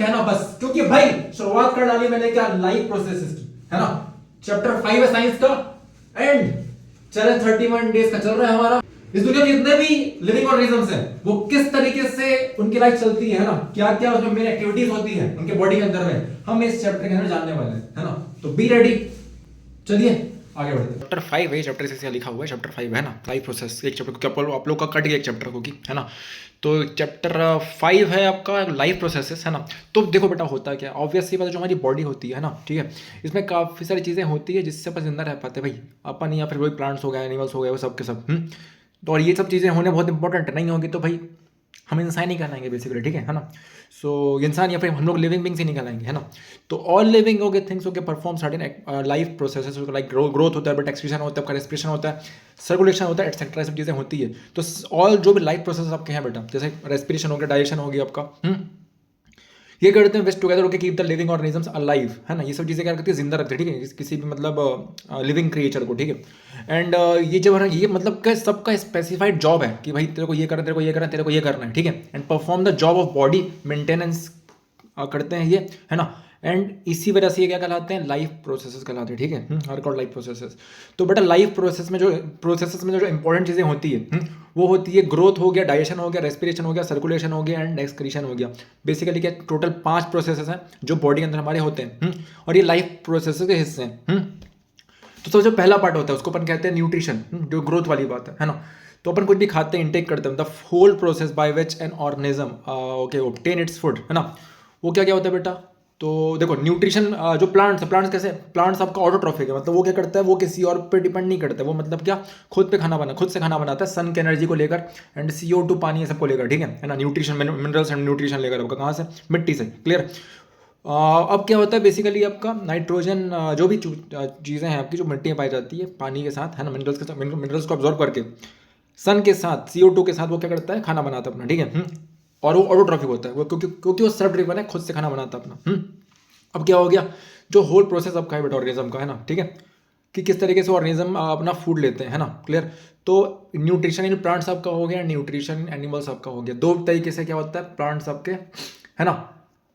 सकते हैं ना बस, क्योंकि भाई शुरुआत कर डाली मैंने क्या लाइफ प्रोसेसेस की, है ना। चैप्टर 5 है साइंस का एंड चैलेंज 31 डेज का चल रहा है हमारा। इस दुनिया में जितने भी लिविंग ऑर्गेनिजम्स हैं वो किस तरीके से उनकी लाइफ चलती है ना, क्या क्या उसमें मेन एक्टिविटीज होती है उनके बॉडी के अंदर में, हम इस चैप्टर के अंदर जानने वाले हैं, है ना। तो बी रेडी, चलिए आगे बढ़ते हैं। चैप्टर 5 है, चैप्टर 6 लिखा हुआ है चैप्टर 5 है ना, लाइफ प्रोसेस। एक चैप्टर आप लोग का कट गया एक चैप्टर को की, है ना। तो चैप्टर 5 है आपका लाइफ प्रोसेसेस, है ना। तो देखो बेटा होता क्या है, ऑब्वियस सी बात है, जो हमारी बॉडी होती है ना, ठीक है, इसमें काफ़ी सारी चीज़ें होती है जिससे अपन जिंदा रह पाते हैं भाई, अपन या फिर कोई प्लांट्स हो गए, एनिमल्स हो गए, वो सब के सब। तो और ये सब चीज़ें होने बहुत इंपॉर्टेंट नहीं होंगी तो भाई हम इंसान ही कहलाएंगे बेसिकली, ठीक है ना। सो इंसान या फिर हम लोग लिविंग बींग्स ही नहीं कहलाएंगे, है ना। तो ऑल लिविंग हो गए थिंग्स हो गए perform certain life processes, like growth होता है, बट एक्सक्रीशन होता है, आपका रेस्पिरेशन होता है, सर्कुलेशन होता है, एटसेट्रा, सब चीज़ें होती है। तो ऑल जो भी लाइफ प्रोसेस आपके हैं बेटा, जैसे रेस्पिरेशन हो गया, डाइजेशन हो गया आपका, ये करते हैं वेस्ट टुगेदर होकर keep the living organisms alive, है ना। ये सब चीज़ें क्या करती है, जिंदा रखते हैं, ठीक है, किसी भी मतलब लिविंग क्रिएचर को, ठीक है। एंड ये जब है ये मतलब क्या सबका स्पेसिफाइड जॉब है कि भाई तेरे को ये करना, तेरे को ये करना, तेरे को ये करना है, ठीक है। And perform the job of body maintenance करते हैं ये, है ना। एंड इसी वजह से ये क्या कहलाते हैं, लाइफ प्रोसेसेस कहलाते हैं, ठीक है, हर कॉल्ड लाइफ प्रोसेसेस। तो बेटा लाइफ प्रोसेसेस में जो इंपॉर्टेंट चीज़ें होती है वो होती है ग्रोथ हो गया, डाइजेशन हो गया, रेस्पिरेशन हो गया, सर्कुलेशन हो गया एंड एक्सक्रीशन हो गया। बेसिकली क्या टोटल 5 प्रोसेसेस हैं जो बॉडी के अंदर हमारे होते हैं, और ये लाइफ प्रोसेसेस के हिस्से हैं। तो सबसे जो पहला पार्ट होता है उसको अपन कहते हैं न्यूट्रिशन, जो ग्रोथ वाली बात है ना। तो अपन कुछ भी खाते हैं, इंटेक करते हैं, the whole process by which an organism okay obtain its food, है ना। वो क्या क्या होता है बेटा, तो देखो न्यूट्रिशन जो प्लांट्स कैसे, प्लांट्स आपका ऑटोट्रॉफिक है, मतलब वो क्या करता है, वो किसी और पे डिपेंड नहीं करता है, वो मतलब क्या खुद से खाना बनाता है, सन के एनर्जी को लेकर एंड CO2 पानी ये सबको लेकर, ठीक है ना। न्यूट्रिशन मिनरल्स एंड न्यूट्रिशन लेकर आपका कहाँ से, मिट्टी से, क्लियर। अब क्या होता है बेसिकली आपका नाइट्रोजन जो भी चीज़ें हैं आपकी जो मिट्टी में पाई जाती है पानी के साथ, है ना, मिनरल्स के साथ, मिनरल्स को ऑब्जॉर्व करके सन के साथ CO2 के साथ वो क्या करता है, खाना बनाता है अपना, ठीक है। और वो ऑटोट्रॉफिक होता है वो, क्योंकि वो सेल्फ ड्रिवन है, खुद से खाना बनाता है अपना। अब क्या हो गया, जो होल प्रोसेस आपका है बेटा ऑर्गेनिज्म का, है ना, ठीक है, कि किस तरीके से ऑर्गेनिज्म अपना फूड लेते हैं, है ना, क्लियर। तो न्यूट्रिशन इन प्लांट्स आपका हो गया, न्यूट्रिशन इन एनिमल्स आपका हो गया। दो तरीके से क्या होता है, प्लांट्स आपके, है ना,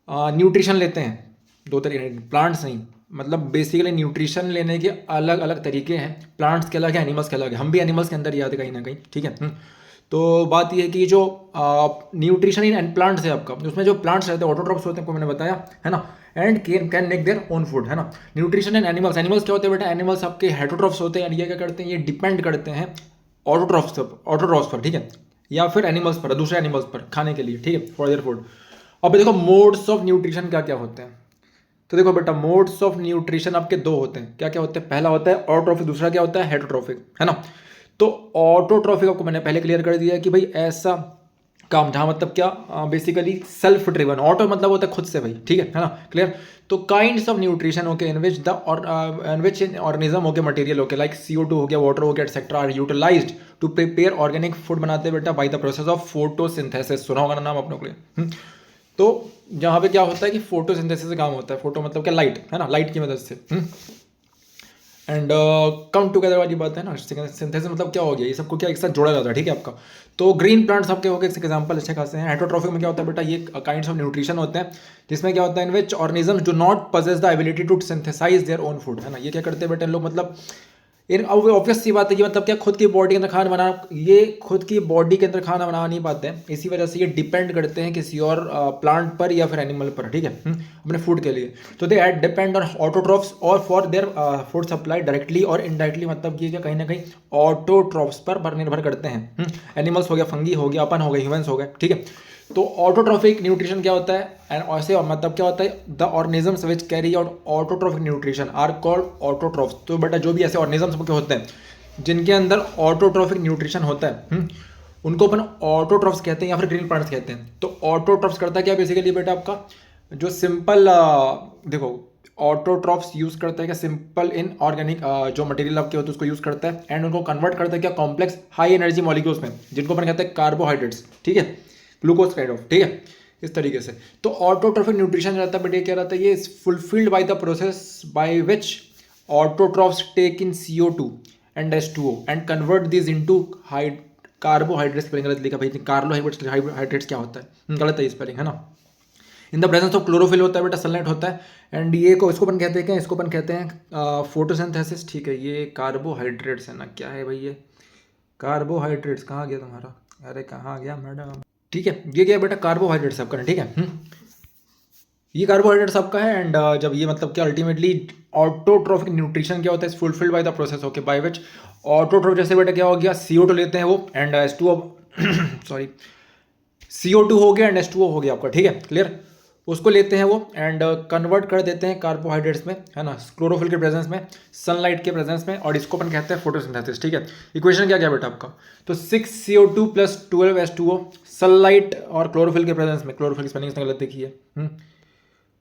न्यूट्रिशन लेते हैं, दो तरीके, प्लांट्स नहीं, मतलब बेसिकली न्यूट्रिशन लेने के अलग अलग तरीके हैं, प्लांट्स के अलग है, एनिमल्स के अलग है, हम भी एनिमल्स के अंदर ही आते कहीं ना कहीं, ठीक है। तो बात यह है कि जो न्यूट्रिशन इन प्लांट्स है आपका, उसमें जो प्लांट्स रहते हैं ऑटोट्रॉफ्स होते हैं, आपको मैंने बताया, है ना, and can make their own food, है ना। न्यूट्रिशन इन एनिमल्स, एनिमल्स क्या होते हैं बेटा, एनिमल्स आपके हेटरोट्रॉफ्स होते हैं, ये क्या करते हैं, ये डिपेंड करते हैं ऑटोट्रॉफ्स पर, ठीक है, या फिर एनिमल्स पर, दूसरे एनिमल्स पर खाने के लिए, ठीक है, फॉर देयर फूड। अब देखो मोड्स ऑफ न्यूट्रिशन क्या क्या होते हैं, तो देखो बेटा मोड्स ऑफ न्यूट्रिशन आपके दो होते हैं, क्या क्या होते हैं, पहला होता है ऑटोट्रॉफिक, दूसरा क्या होता है हेटरोट्रॉफिक, है ना। तो ऑटोट्रॉफिक आपको मैंने पहले क्लियर कर दिया कि भाई ऐसा काम जहाँ मतलब क्या बेसिकली सेल्फ ड्रिवन, ऑटो मतलब होता है खुद से भाई, ठीक है ना, क्लियर। तो kinds of nutrition okay in which the in which organism okay material okay like CO2 हो गया, वाटर हो गया, etcetera are utilised to prepare organic food बनाते बेटा by the process of photosynthesis, सुना होगा ना नाम अपनों के लिए। तो यहाँ पे क्या होता है कि फोटोसिंथेसिस से काम होता है, फोटो मतलब क्या, लाइट, है ना, लाइट की मदद से। एंड कम टुगेदर वाली बात है ना, सिंथेसिस मतलब क्या हो गया, ये सबको क्या एक साथ जोड़ा जाता है, ठीक है आपका। तो ग्रीन प्लांट्स आपके हो गए एग्जांपल अच्छे खासे हैं। हेटरोट्रॉफिक में क्या होता है बेटा, ये काइंड्स ऑफ न्यूट्रिशन होते हैं जिसमें क्या होता है, in which organism do not possess the ability to synthesize their own food, है ना। ये क्या करते हैं बेटा लोग, मतलब ऑब्वियस सी बात है कि मतलब क्या खुद की बॉडी के अंदर खाना बना, ये खुद की बॉडी के अंदर खाना बना नहीं पाते हैं, इसी वजह से ये डिपेंड करते हैं किसी और प्लांट पर या फिर एनिमल पर, ठीक है, अपने फूड के लिए। तो दे डिपेंड ऑन ऑटोट्रॉफ्स और for their food supply directly और इनडायरेक्टली, मतलब ये क्या कहीं ना कहीं ऑटोट्रॉफ्स पर निर्भर करते हैं। एनिमल्स हो गया, फंगी हो गया, अपन हो गए, ह्यूमंस हो गए, ठीक है। तो ऑटोट्रॉफिक न्यूट्रिशन क्या होता है, एंड ऐसे मतलब क्या होता है, the organisms which carry out autotrophic nutrition are called autotrophs. तो बेटा जो भी ऐसे ऑर्गेनिजम्स के होते हैं जिनके अंदर ऑटोट्रॉफिक न्यूट्रिशन होता है, उनको अपन ऑटोट्रॉफ्स कहते हैं या फिर ग्रीन प्लांट्स कहते हैं। तो ऑटोट्रॉफ्स करता है क्या बेसिकली बेटा, आपका जो सिंपल देखो ऑटोट्रॉफ्स यूज करता है क्या, सिंपल इन ऑर्गेनिक जो मटेरियल आपके होते हैं उसको यूज करता है एंड उनको कन्वर्ट करता है क्या कॉम्प्लेक्स हाई एनर्जी मॉलिक्यूल्स में, जिनको अपन कहते हैं कार्बोहाइड्रेट्स, ठीक है, ग्लूकोज काइंड ऑफ, ठीक है, इस तरीके से। तो ऑटोट्रॉफिक न्यूट्रिशन रहता है बट ये क्या रहता है, ये fulfilled by the process by which autotrophs take in CO2 and H2O and convert this into carbohydrates. Spelling गलत लिखा भाई, कार्बोहाइड्रेट्स क्या होता है, गलत है स्पेलिंग, है ना। In the presence of chlorophyll होता है बेटा, सनलाइट होता है। एंड ये को इसको अपन कहते हैं क्या, इसको अपन कहते हैं फोटोसिंथेसिस, ठीक है। ये कार्बोहाइड्रेट्स है ना, क्या है भाई ये कार्बोहाइड्रेट्स, कहाँ गया तुम्हारा, अरे कहाँ गया मैडम, ठीक है। ये क्या है बेटा, कार्बोहाइड्रेट्स आपका, ठीक है। ये कार्बोहाइड्रेट्स आपका है। एंड जब ये मतलब क्या अल्टीमेटली ऑटोट्रोफिक न्यूट्रिशन क्या होता है, fulfilled by the process, okay, by which autotroph, जैसे बेटा क्या हो गया, CO2 लेते हैं वो, एंड H2O सॉरी CO2 हो गया एंड H2O हो गया आपका, ठीक है, क्लियर। उसको लेते हैं वो एंड कन्वर्ट कर देते हैं कार्बोहाइड्रेट्स में, है ना, क्लोरोफिल के प्रेजेंस में, सनलाइट के प्रेजेंस में, और इसको अपन कहते हैं फोटोसिंथेसिस, ठीक है। इक्वेशन क्या क्या बेटा आपका, तो 6CO2 + 12H2O, सनलाइट और क्लोरोफिल के प्रेजेंस में, क्लोरोफिल की स्पेलिंग इसने गलत देखी है,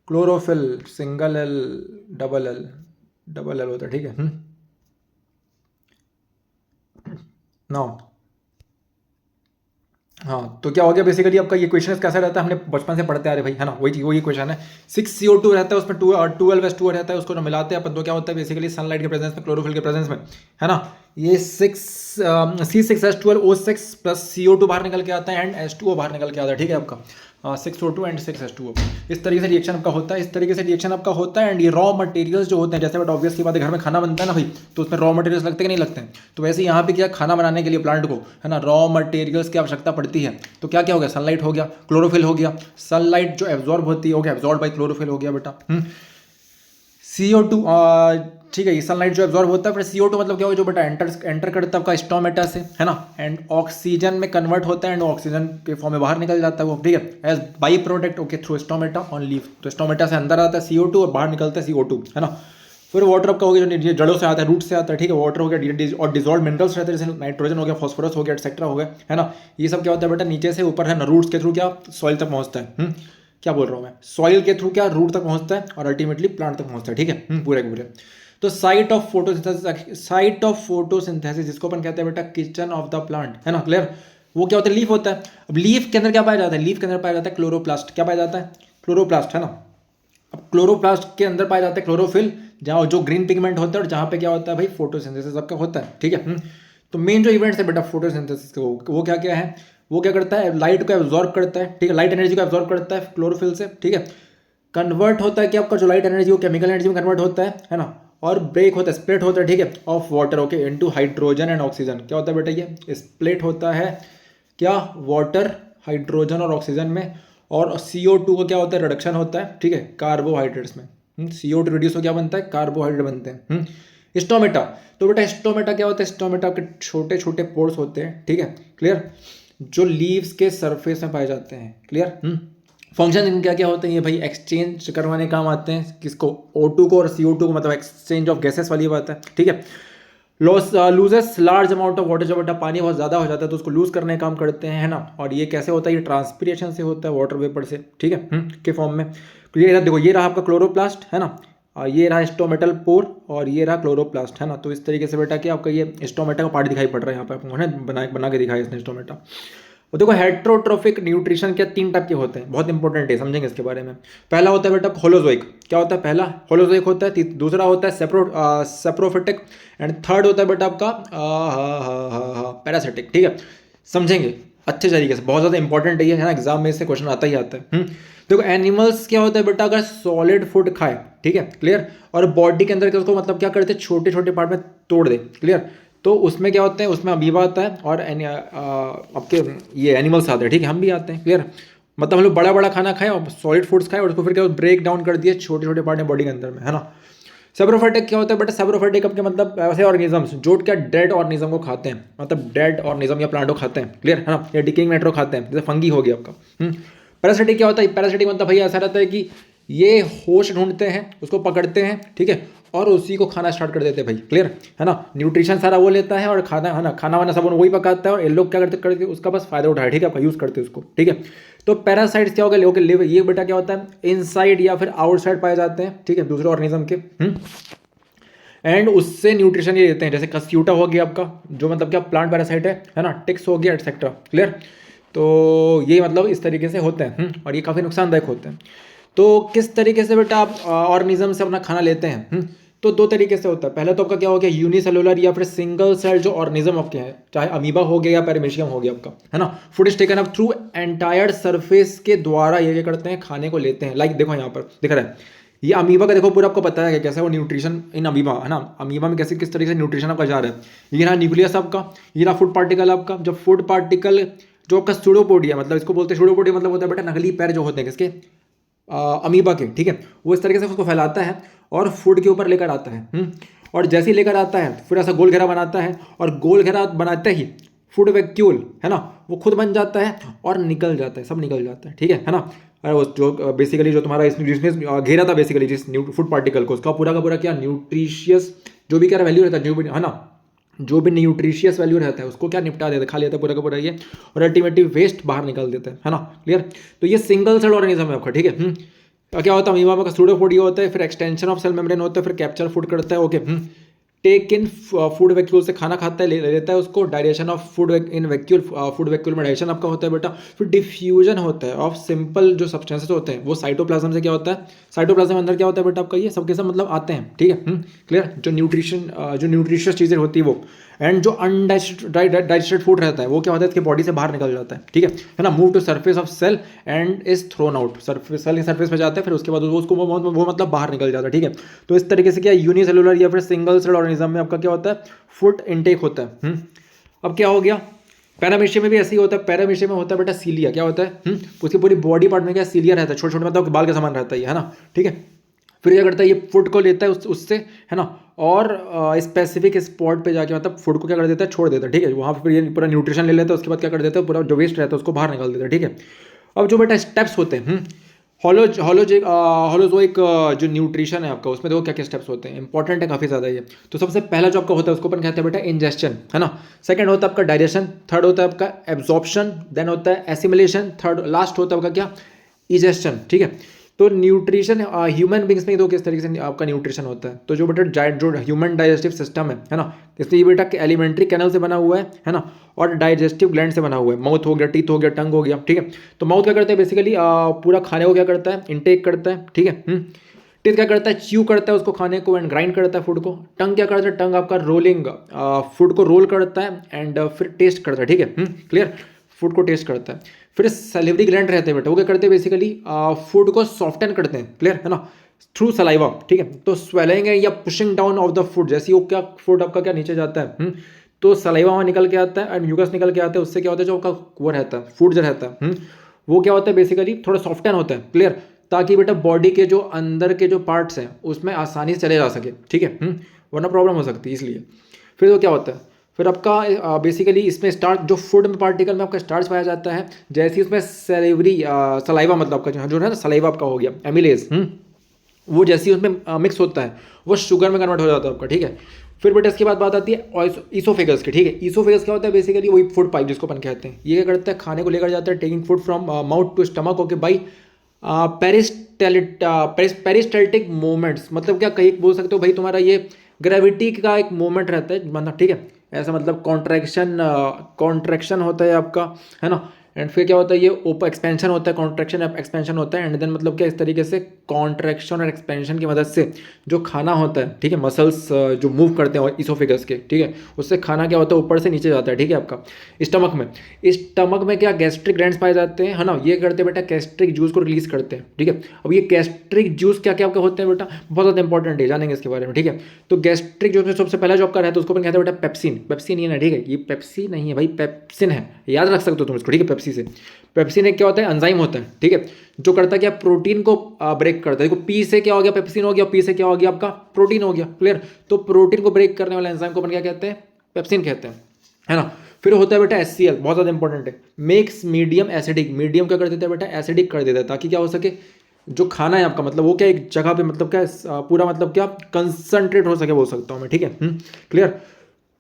chlorophyll single L double L होता है, ठीक है। नाउ हाँ, तो क्या हो गया बेसिकली आपका ये क्वेश्चन कैसा रहता है, हमने बचपन से पढ़ते आ रहे भाई, है ना, वही क्वेश्चन है। 6CO2 रहता है उसमें 12H2O रहता है, उसको जो मिलाते हैं अपन तो क्या होता है बेसिकली सनलाइट के प्रेजेंस में, क्लोरोफिल के प्रेजेंस में, है ना। ये C6H12O6 + CO2 बाहर निकल के आता है एंड H2O बाहर निकल के आता है, ठीक है आपका, 6O2 एंड 6H2O। इस तरीके से रिएक्शन आपका होता है, इस तरीके से रिएक्शन आपका होता है। एंड ये रॉ मटेरियल्स जो होते हैं, जैसे बट ऑब्वियस की बात है, घर में खाना बनता है ना भाई, तो उसमें रॉ मटेरियल्स लगते कि नहीं लगते हैं, तो वैसे यहाँ पे क्या खाना बनाने के लिए प्लांट को, है ना, रॉ मटेरियल्स की आवश्यकता पड़ती है। तो क्या क्या हो गया, सनलाइट हो गया, क्लोरोफिल हो गया, सनलाइट जो एब्जॉर्ब होती है हो गया, एब्जॉर्ब बाई क्लोरोफिल हो गया बेटा, CO2, ठीक है, ये सनलाइट जो एब्जॉर्ब होता है, फिर CO2 मतलब क्या हो, जो बेटा एंटर करता है आपका स्टोमेटा से, है ना, एंड ऑक्सीजन में कन्वर्ट होता है एंड ऑक्सीजन के फॉर्म में बाहर निकल जाता है वो, ठीक है, as by product, okay, through stomata on leaf. तो स्टोमेटा से अंदर आता है CO2 और बाहर निकलता है CO2, है ना। फिर वाटर आपका हो गया जो जड़ों से आता है, रूट से आता है, ठीक है, वाटर हो गया, और डिजॉल्व मिनरल्स रहते हैं, जैसे नाइट्रोजन हो गया, फॉस्फोरस हो गया, एक्सेट्रा हो गया, है ना। ये सब क्या होता है बेटा, नीचे से ऊपर, है ना, रूट्स के थ्रू क्या सॉइल तक पहुंचता है, क्या बोल रहा हूँ मैं, सॉइल के थ्रू क्या रूट तक पहुंचता है और अल्टीमेटली प्लांट तक पहुंचता है, ठीक है, पूरे के पूरे। तो साइट ऑफ फोटोसिंथेसिस जिसको अपन कहते हैं बेटा किचन ऑफ द प्लांट, है ना, क्लियर। वो क्या होता है, लीफ होता है। अब लीफ के अंदर क्या पाया जाता है, लीफ के अंदर पाया जाता है क्लोरोप्लास्ट, क्या पाया जाता है, क्लोरोप्लास्ट, है ना। अब क्लोरोप्लास्ट के अंदर पाया जाता है क्लोरोफिल, जहाँ जो ग्रीन पिगमेंट होता है, और जहाँ पे क्या होता है भाई फोटोसिंथेसिस आपका होता है, ठीक है। तो मेन जो इवेंट्स है बेटा फोटोसिंथेसिस के, वो क्या क्या है, वो क्या करता है, लाइट को एब्जॉर्ब करता है, ठीक है, लाइट एनर्जी को एब्जॉर्ब करता है क्लोरोफिल से, ठीक है। कन्वर्ट होता है कि आपका जो लाइट एनर्जी वो केमिकल एनर्जी में कन्वर्ट होता है ना, और ब्रेक होता है, स्प्लिट होता है, ठीक है, of water, okay, into hydrogen and oxygen. क्या होता है बेटा, ये स्प्लिट होता है क्या, वाटर, हाइड्रोजन और ऑक्सीजन में, और CO2 का क्या होता है, रिडक्शन होता है, ठीक है, कार्बोहाइड्रेट्स में। CO2 रिड्यूस हो क्या बनता है, कार्बोहाइड्रेट बनते हैं। स्टोमेटा, तो बेटा स्टोमेटा क्या होता है, स्टोमेटा के छोटे छोटे पोर्स होते हैं, ठीक है, क्लियर, जो लीव्स के सरफेस में पाए जाते हैं, क्लियर। फंक्शन इनके क्या क्या होते हैं ये भाई, एक्सचेंज करवाने काम आते हैं, किसको, O2 को और CO2 को, मतलब एक्सचेंज ऑफ गैसेस वाली बात है, ठीक है। Loses large amount of water, जब बेटा पानी बहुत ज़्यादा हो जाता है तो उसको लूज करने का काम करते हैं, है ना। और ये कैसे होता है, ये ट्रांसपीरेशन से होता है, वाटर वेपर से, ठीक है, के फॉर्म में। तो ये देखो, ये रहा आपका क्लोरोप्लास्ट, है ना, ये रहा स्टोमेटल पोर, और ये रहा क्लोरोप्लास्ट, है ना। तो इस तरीके से बेटा कि आपका ये स्टोमेटा का पार्ट दिखाई पड़ रहा है यहाँ पे आपको, है ना, बना के दिखाया इसने स्टोमेटा। और देखो हेट्रोट्रोफिक न्यूट्रिशन के 3 टाइप के होते हैं, बहुत इंपॉर्टेंट है, समझेंगे इसके बारे में। पहला होता है बेटा होलोजोइक, क्या होता है, पहला होलोजोइक होता है, दूसरा होता है सेप्रोफिटिक, एंड थर्ड होता है बेटा आपका पैरासिटिक, ठीक है, समझेंगे अच्छे तरीके से, बहुत ज़्यादा इंपॉर्टेंट है ना, एग्जाम में से क्वेश्चन आता ही आता है। देखो एनिमल्स क्या होता है बेटा, अगर सॉलिड फूड खाए, ठीक है, क्लियर, और बॉडी के अंदर उसको मतलब क्या करते हैं, छोटे छोटे पार्ट में तोड़ दे, क्लियर, तो उसमें क्या होता है, उसमें अमीबा आता है, और आपके ये एनिमल्स आते हैं, ठीक है, हम भी आते हैं, क्लियर। मतलब हम लोग बड़ा बड़ा खाना खाएं और सॉलिड फूड्स खाएं और उसको फिर क्या ब्रेक डाउन कर दिए छोटे छोटे पार्ट में बॉडी के अंदर में, है ना। सेप्रोफाइटिक क्या होता है बेटा, सेप्रोफाइटिक आपके मतलब ऐसे ऑर्गेनिजम्स जो क्या डेड ऑर्गेनिज्म को खाते हैं, मतलब डेड ऑर्गेनिज्म या प्लांट को खाते हैं, क्लियर, है ना, या डिकेइंग मैटर को खाते हैं, जैसे फंगी हो गया आपका। पैरासिटिक क्या होता है, पैरासिटिक मतलब भैया ऐसा रहता है कि ये होश ढूंढते हैं, उसको पकड़ते हैं, ठीक है, और उसी को खाना स्टार्ट कर देते हैं भाई, क्लियर, है ना। न्यूट्रिशन सारा वो लेता है और खाना, है ना, खाना वाना सब वही पकाता है, और ये लोग क्या करते उसका बस फायदा उठाए, ठीक है, आपका यूज़ करते हैं उसको, ठीक है। तो पैरासाइट्स क्या होगा, ओके, लिव, ये बेटा क्या होता है, इनसाइड या फिर आउटसाइड पाए जाते हैं, ठीक है, दूसरे ऑर्गेनिज्म के, एंड उससे न्यूट्रिशन ये देते हैं, जैसे कस्क्यूटा हो गया आपका, जो मतलब क्या प्लांट पैरासाइट है ना, टिक्स हो गया, एटसेट्रा, क्लियर। तो ये मतलब इस तरीके से होते हैं, और ये काफ़ी नुकसानदायक होते हैं। तो किस तरीके से बेटा आप ऑर्गेनिज्म से अपना खाना लेते हैं, तो दो तरीके से होता है, पहले तो आपका क्या हो गया यूनिसेलुलर या फिर सिंगल सेल जो ऑर्गेनिज्म आपके हैं, चाहे अमीबा हो गया या पैरामीशियम हो गया आपका, है ना। Food is taken up through entire surface के द्वारा ये करते हैं, खाने को लेते हैं। लाइक देखो यहाँ पर दिख रहा है ये अमीबा का, देखो पूरा आपको पता है कि कैसा वो न्यूट्रिशन इन अमीबा, है ना। अमीबा में कैसे किस तरीके से न्यूट्रिशन आपका जा रहा है। ये रहा न्यूक्लियस आपका, ये रहा फूड पार्टिकल आपका। जब फूड पार्टिकल जो आपका सूडोपोडिया, मतलब इसको बोलते हैं सूडोपोडिया, मतलब होता है बेटा नकली पैर जो होते हैं किसके, अमीबा के, ठीक है। वो इस तरीके से उसको फैलाता है और फूड के ऊपर लेकर आता है। और जैसे ही लेकर आता है फिर ऐसा गोल घेरा बनाता है, और गोल घेरा बनाते ही फूड वैक्यूल, है ना, वो खुद बन जाता है और निकल जाता है, सब निकल जाता है, ठीक है ना। और वो जो बेसिकली जो तुम्हारा जिसने घेरा था बेसिकली जिस फूड पार्टिकल को, उसका पूरा का पूरा क्या न्यूट्रिशियस जो भी क्या वैल्यू रहता है, जो भी, है ना, जो भी न्यूट्रिशियस वैल्यू रहता है उसको क्या निपटा देता है, खा लेता है पूरा का पूरा ये, और अल्टीमेटली वेस्ट बाहर निकाल देता है ना। क्लियर। तो ये सिंगल सेल ऑर्गेनिज्म है आपका, ठीक है। क्या होता है अमीबा में सूडोपोडिया होता है, फिर एक्सटेंशन ऑफ सेल मेम्ब्रेन होता है, फिर कैप्चर फूड करता है, okay. Take in food vacuole से खाना खाता है, ले लेता है उसको। Digestion of food in vacuole, food vacuole में डायजेशन आपका होता है बेटा। फिर डिफ्यूजन होता है ऑफ सिंपल जो सब्सटेंसेस होते हैं वो साइटोप्लाज्म से क्या होता है, साइटोप्लाज्म में अंदर क्या होता है बेटा आपका, ये सबके सब मतलब आते हैं, ठीक है। क्लियर। जो न्यूट्रिशियस चीज़ें होती है वो, एंड जो अनडाइजेस्टेड फूड रहता है वो क्या होता है इसके बॉडी से बाहर निकल जाता है, ठीक है ना। Move to surface of cell and is thrown out, cell के सरफेस पे जाता है, फिर उसके बाद वो उसको वो मतलब बाहर निकल जाता है, ठीक है। तो इस तरीके से क्या यूनिसेलुलर या फिर सिंगल सेल ऑर्गेनिज्म में आपका क्या होता है, फूड इनटेक होता है। अब क्या हो गया, पैरामीशियम में भी ऐसे ही होता है। पैरामीशियम में होता है बेटा सीलिया, क्या होता है उसकी पूरी बॉडी पार्ट में क्या सीलिया रहता है, छोटे छोटे मतलब बाल के समान रहता है, है ना, ठीक है। फिर क्या करता है ये फूड को लेता है उससे, है ना, और स्पेसिफिक स्पॉट पे जाके मतलब फूड को क्या कर देता है, छोड़ देता है, ठीक है। वहाँ पर फिर ये पूरा न्यूट्रिशन ले लेता है, उसके बाद क्या कर देता है पूरा जो वेस्ट रहता है उसको बाहर निकाल देता है, ठीक है। अब जो बेटा स्टेप्स होते हैं होलोजोइक जो न्यूट्रिशन है आपका, उसमें देखो क्या क्या स्टेप्स होते हैं, इंपॉर्टेंट है काफ़ी ज़्यादा ये। तो सबसे पहला जो आपका होता है उसको अपन कहते हैं बेटा इंजेस्शन, है ना। सेकंड होता है आपका डाइजेशन, थर्ड होता है आपका एब्जॉर्प्शन, देन होता है एसिमिलेशन, थर्ड लास्ट होता है आपका क्या, इजेशन, ठीक है। तो न्यूट्रिशन ह्यूमन बींग्स में दो किस तरीके से आपका न्यूट्रिशन होता है। तो जो बेटा जो ह्यूमन डाइजेस्टिव सिस्टम है ना, इसमें ये बेटा एलिमेंट्री कैनल से बना हुआ है ना, और डाइजेस्टिव ग्लैंड से बना हुआ है। माउथ हो गया, टीथ हो गया, टंग हो गया, ठीक है। तो माउथ क्या करता है बेसिकली पूरा खाने को क्या करता है, इंटेक करता है, ठीक है। टीथ क्या करता है, च्यू करता है उसको खाने को एंड ग्राइंड करता है फूड को। टंग क्या करता है, टंग आपका रोलिंग फूड को रोल करता है एंड फिर टेस्ट करता है, ठीक है। क्लियर। फूड को टेस्ट करता है। फिर सलिवरी ग्लैंड रहते हैं बेटा, वो क्या करते हैं बेसिकली फूड को सॉफ्टन करते हैं, क्लियर है ना, थ्रू सलाइवा, ठीक है। तो स्वेलिंग है या pushing down of the food, जैसे वो क्या फूड आपका क्या नीचे जाता है, तो सलाइवा वहाँ निकल के आता है एंड म्यूकस निकल के आता है, उससे क्या होता है जो आपका वो रहता है फूड जो रहता है वो क्या होता है बेसिकली थोड़ा सॉफ्टन होता है, क्लियर, ताकि बेटा बॉडी के जो अंदर के जो पार्ट्स हैं उसमें आसानी से चले जा सके, ठीक है। वरना प्रॉब्लम हो सकती है इसलिए। फिर वो क्या होता है, फिर आपका बेसिकली इसमें स्टार्च जो फूड में पार्टिकल में आपका स्टार्च पाया जाता है, जैसे ही उसमें सलेवरी सलाइवा मतलब आपका जो है ना सलाइवा आपका हो गया एमिलेज, वो जैसे ही उसमें मिक्स होता है वो शुगर में कन्वर्ट हो जाता है आपका, ठीक है। फिर बेटा इसके बाद बात आती है ईसोफेगस की, ठीक है। ईसोफेगस क्या होता है बेसिकली वही फूड पाइप जिसको अपन कहते हैं। ये क्या करता है, खाने को लेकर जाता है, taking food from mouth to stomach, okay, by peristaltic movements, मतलब क्या कहीं बोल सकते हो भाई तुम्हारा ये ग्रेविटी का एक मूवमेंट रहता है, मतलब ठीक है, ऐसा मतलब कॉन्ट्रैक्शन होता है आपका, है ना। एंड फिर क्या होता है ये ओपन एक्सपेंशन होता है, कॉन्ट्रैक्शन एक्सपेंशन होता है, एंड देन मतलब क्या इस तरीके से कॉन्ट्रैक्शन और एक्सपेंशन की मदद से जो खाना होता है, ठीक है, मसल्स जो मूव करते हैं इसोफेगस के, ठीक है, उससे खाना क्या होता है ऊपर से नीचे जाता है, ठीक है, आपका स्टमक में क्या गैस्ट्रिक ग्लैंड्स पाए जाते हैं, है ना। ये करते हैं बेटा गैस्ट्रिक जूस को रिलीज करते हैं, ठीक है। अब ये गैस्ट्रिक जूस क्या क्या आपके होते हैं बेटा, बहुत ज़्यादा इंपॉर्टेंट है, जानेंगे इसके बारे में, ठीक है। तो गैस्ट्रिक जूस में सबसे पहला जो आपका रहता है उसको अपन कहते हैं बेटा पेप्सिन ये ना, ठीक है, ये पेप्सी नहीं है भाई, पेप्सिन है, याद रख सकते हो तुम इसको, ठीक है। पेप्सिन एक क्या होता है, एंजाइम होता है, ठीक है, जो करता है क्या प्रोटीन को ब्रेक करता है। देखो पी से क्या हो गया, पेप्सिन हो गया, पी से क्या हो गया आपका प्रोटीन हो गया, क्लियर। तो प्रोटीन को ब्रेक करने वाला एंजाइम को अपन क्या कहते हैं, पेप्सिन कहते हैं, है ना। फिर होता है बेटा HCl, बहुत ज़्यादा इंपॉर्टेंट है, मेक्स मीडियम एसिडिक, मीडियम क्या कर देता है बेटा, एसिडिक कर देता है, ताकि क्या हो सके जो खाना है आपका मतलब वो क्या एक जगह पे मतलब क्या पूरा मतलब क्या कंसंट्रेट हो सके बोल सकता हूँ मैं, ठीक है, क्लियर।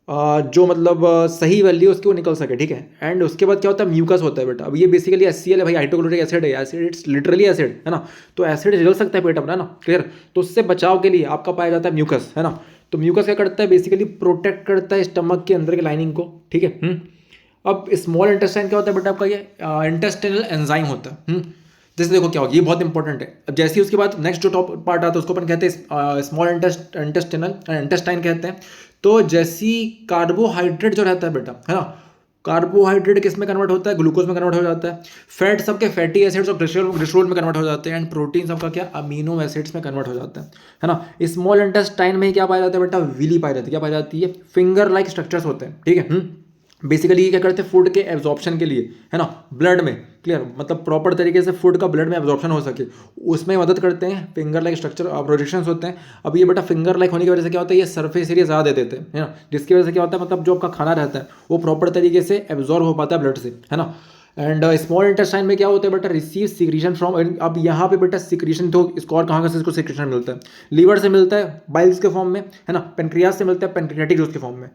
जो मतलब सही वैल्यू उसकी वो निकल सके, ठीक है। एंड उसके बाद क्या होता है, म्यूकस होता है बेटा। अब ये बेसिकली HCl है भाई, हाइड्रोक्लोरिक एसिड है, एसिड इट्स लिटरली एसिड, है ना। तो एसिड जल सकता है पेट अपना, ना, क्लियर। तो उससे बचाव के लिए आपका पाया जाता है म्यूकस, है ना। तो म्यूकस क्या करता है बेसिकली प्रोटेक्ट करता है स्टमक के अंदर की लाइनिंग को, ठीक है। अब स्मॉल इंटेस्टाइन क्या होता है बेटा आपका, ये इंटेस्टाइनल एंजाइम होता है। जैसे देखो क्या होगा, ये बहुत इंपॉर्टेंट है। अब जैसे ही उसके बाद नेक्स्ट जो टॉप पार्ट आता है उसको अपन कहते हैं स्मॉल इंटेस्टाइन कहते हैं। तो जैसी कार्बोहाइड्रेट जो रहता है बेटा, है ना, कार्बोहाइड्रेट किस में कन्वर्ट होता है, ग्लूकोज में कन्वर्ट हो जाता है। फैट सबके फैटी एसिड्स और ग्लिसरॉल में कन्वर्ट हो जाते हैं। एंड प्रोटीन सबका क्या, अमीनो एसिड्स में कन्वर्ट हो जाता है ना। स्मॉल इंटेस्टाइन में ही क्या पाया जाता है बेटा, विली पाई जाती है। क्या पाई जाती है, फिंगर लाइक स्ट्रक्चर्स होते हैं, ठीक है। बेसिकली ये क्या करते हैं, फूड के एब्जॉर्प्शन के लिए, है ना, ब्लड में, क्लियर, मतलब प्रॉपर तरीके से फूड का ब्लड में एब्जॉर्प्शन हो सके, उसमें मदद करते हैं। फिंगर लाइक स्ट्रक्चर प्रोजेक्शंस होते हैं। अब ये बेटा फिंगर लाइक होने की वजह से क्या होता है, ये सरफेस एरिया ज़्यादा दे देते हैं, है ना, जिसकी वजह से क्या होता है, मतलब जो आपका खाना रहता है वो प्रॉपर तरीके से एब्जॉर्ब हो पाता है ब्लड से, है ना। एंड स्मॉल इंटेस्टाइन में क्या होता है बेटा, रिसीव सिक्रीशन फ्रॉम, अब यहाँ पे बेटा सिक्रीशन तो इसको और कहाँ से इसको सिक्रीशन मिलता है, लीवर से मिलता है बाइल्स के फॉर्म में, है ना, पेनक्रियास से मिलता है पेनक्रियाटिक जूस के फॉर्म में।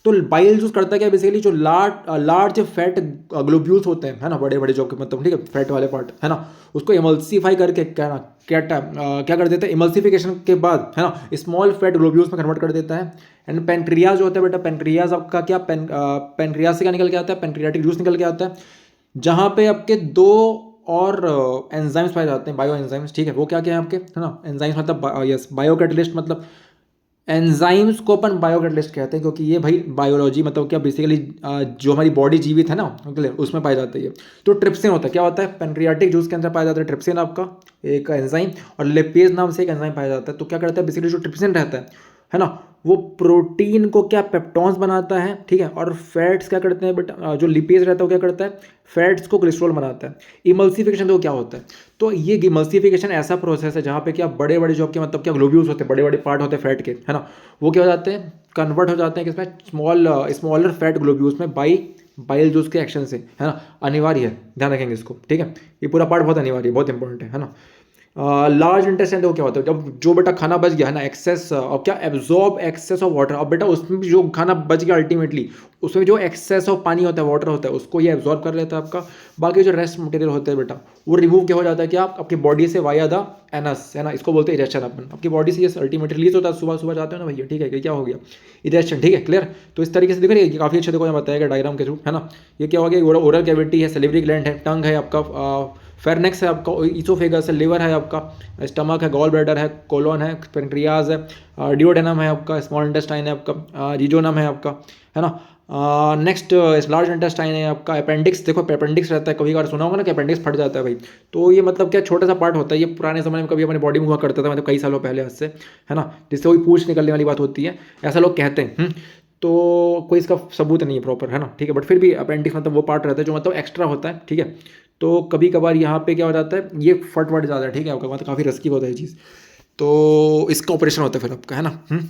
तो बाइल जूस करता है क्या, बेसिकली जो लार्ज फैट ग्लोब्यूल्स होते हैं, है ना, बड़े बड़े जो मतलब, ठीक है, फैट वाले पार्ट, है ना, उसको इमल्सीफाई करके क्या कर देता है, इमल्सिफिकेशन के बाद, है ना, स्मॉल फैट ग्लोब्यूल्स में कन्वर्ट कर देता है। एंड पेनक्रियाज जो होता है बेटा, पेनक्रियाज आपका क्या, पेनक्रियाज से क्या निकल के आता है, पेनक्रियाटिक जूस निकल के आता है, जहाँ पे आपके दो और एंजाइम्स पाए जाते हैं, बायो एंजाइम्स, ठीक है। वो क्या क्या है आपके, है ना, एंजाइम्स मतलब यस, बायो कैटलिस्ट, मतलब एंजाइम्स को अपन बायो कैटलिस्ट कहते हैं, क्योंकि ये भाई बायोलॉजी मतलब क्या, बेसिकली जो हमारी बॉडी जीवित है ना, उसमें पाई जाती है। तो ट्रिप्सिन होता है, क्या होता है, पेनक्रियाटिक जूस के अंदर पाया जाता है ट्रिप्सिन आपका एक एंजाइम, और लिपेज नाम से एक एंजाइम पाया जाता है। तो क्या करता है, बेसिकली जो ट्रिप्सिन रहता है ना, वो प्रोटीन को क्या पेप्टॉन्स बनाता है, ठीक है, और फैट्स क्या करते हैं बेटा, जो लिपेज रहता है वो क्या करता है, फैट्स को ग्लिसरॉल बनाता है। इमल्सिफिकेशन तो क्या होता है, तो ये इमल्सिफिकेशन ऐसा प्रोसेस है जहाँ पे क्या बड़े बड़े जो आपके मतलब क्या ग्लोब्यूल्स होते हैं, बड़े बड़े पार्ट होते हैं फैट के, है ना, वो क्या हो जाते हैं, कन्वर्ट हो जाते हैं किसमें, स्मॉलर फैट ग्लोब्यूल्स में, बाइल जूस के एक्शन से, है ना, अनिवार्य है, ध्यान रखेंगे इसको, ठीक है। ये पूरा पार्ट बहुत अनिवार्य है, बहुत इंपॉर्टेंट है ना। लार्ज इंटेस्टाइन तो क्या होता है, जब जो बेटा खाना बच गया है ना, एक्सेस और क्या, एब्जॉर्ब एक्सेस ऑफ वाटर। अब बेटा उसमें भी जो खाना बच गया अल्टीमेटली, उसमें जो एक्सेस ऑफ पानी होता है, वाटर होता है, उसको ये एब्जॉर्ब कर लेता है आपका। बाकी जो रेस्ट मटेरियल होता है बेटा, वो रिमूव क्या हो जाता है, क्या आपकी बॉडी से वाया द एनस, है ना, इसको बोलते हैं इरेक्शन। अपन आपकी बॉडी से ये अल्टीमेटली रिलीज होता है, सुबह सुबह जाते हो ना भैया, ठीक है, क्या हो गया, इरेक्शन, ठीक है, क्लियर। तो इस तरीके से देख रहे हैं, काफ़ी अच्छे देखो यहाँ बताया गया डायग्राम के थ्रू, है ना। ये क्या हो गया, ओरल कैविटी है, सैलिवरी ग्लैंड है, टंग है आपका, फेरनेक्स है आपका, ईसोफेगस है, लिवर है आपका, स्टमक है, गॉल ब्लैडर है, कोलोन है, पेनक्रियाज है, डिओडेनम है आपका, स्मॉल इंटेस्टाइन है आपका, रिजोनम है आपका, है ना। नेक्स्ट लार्ज इंटेस्टाइन है आपका, अपेंडिक्स, देखो अपेंडिक्स रहता है, कभी कभार सुना होगा ना कि अपेंडिक्स फट जाता है भाई। तो ये मतलब क्या, छोटा सा पार्ट होता है, ये पुराने समय में कभी हमारी बॉडी में हुआ करता था, मतलब कई सालों पहले आज से, है ना, जिससे कोई पूछ निकलने वाली बात होती है, ऐसा लोग कहते हैं। तो कोई इसका सबूत नहीं है प्रॉपर, है ना, ठीक है, बट फिर भी अपेंडिक्स मतलब वो पार्ट रहता है जो मतलब एक्स्ट्रा होता है, ठीक है। तो कभी कभार यहाँ पे क्या हो जाता है, ये फट जाता है, ठीक है, आपका मतलब काफ़ी रिस्की होता है ये चीज़। तो इसका ऑपरेशन होता है फिर आपका, है ना।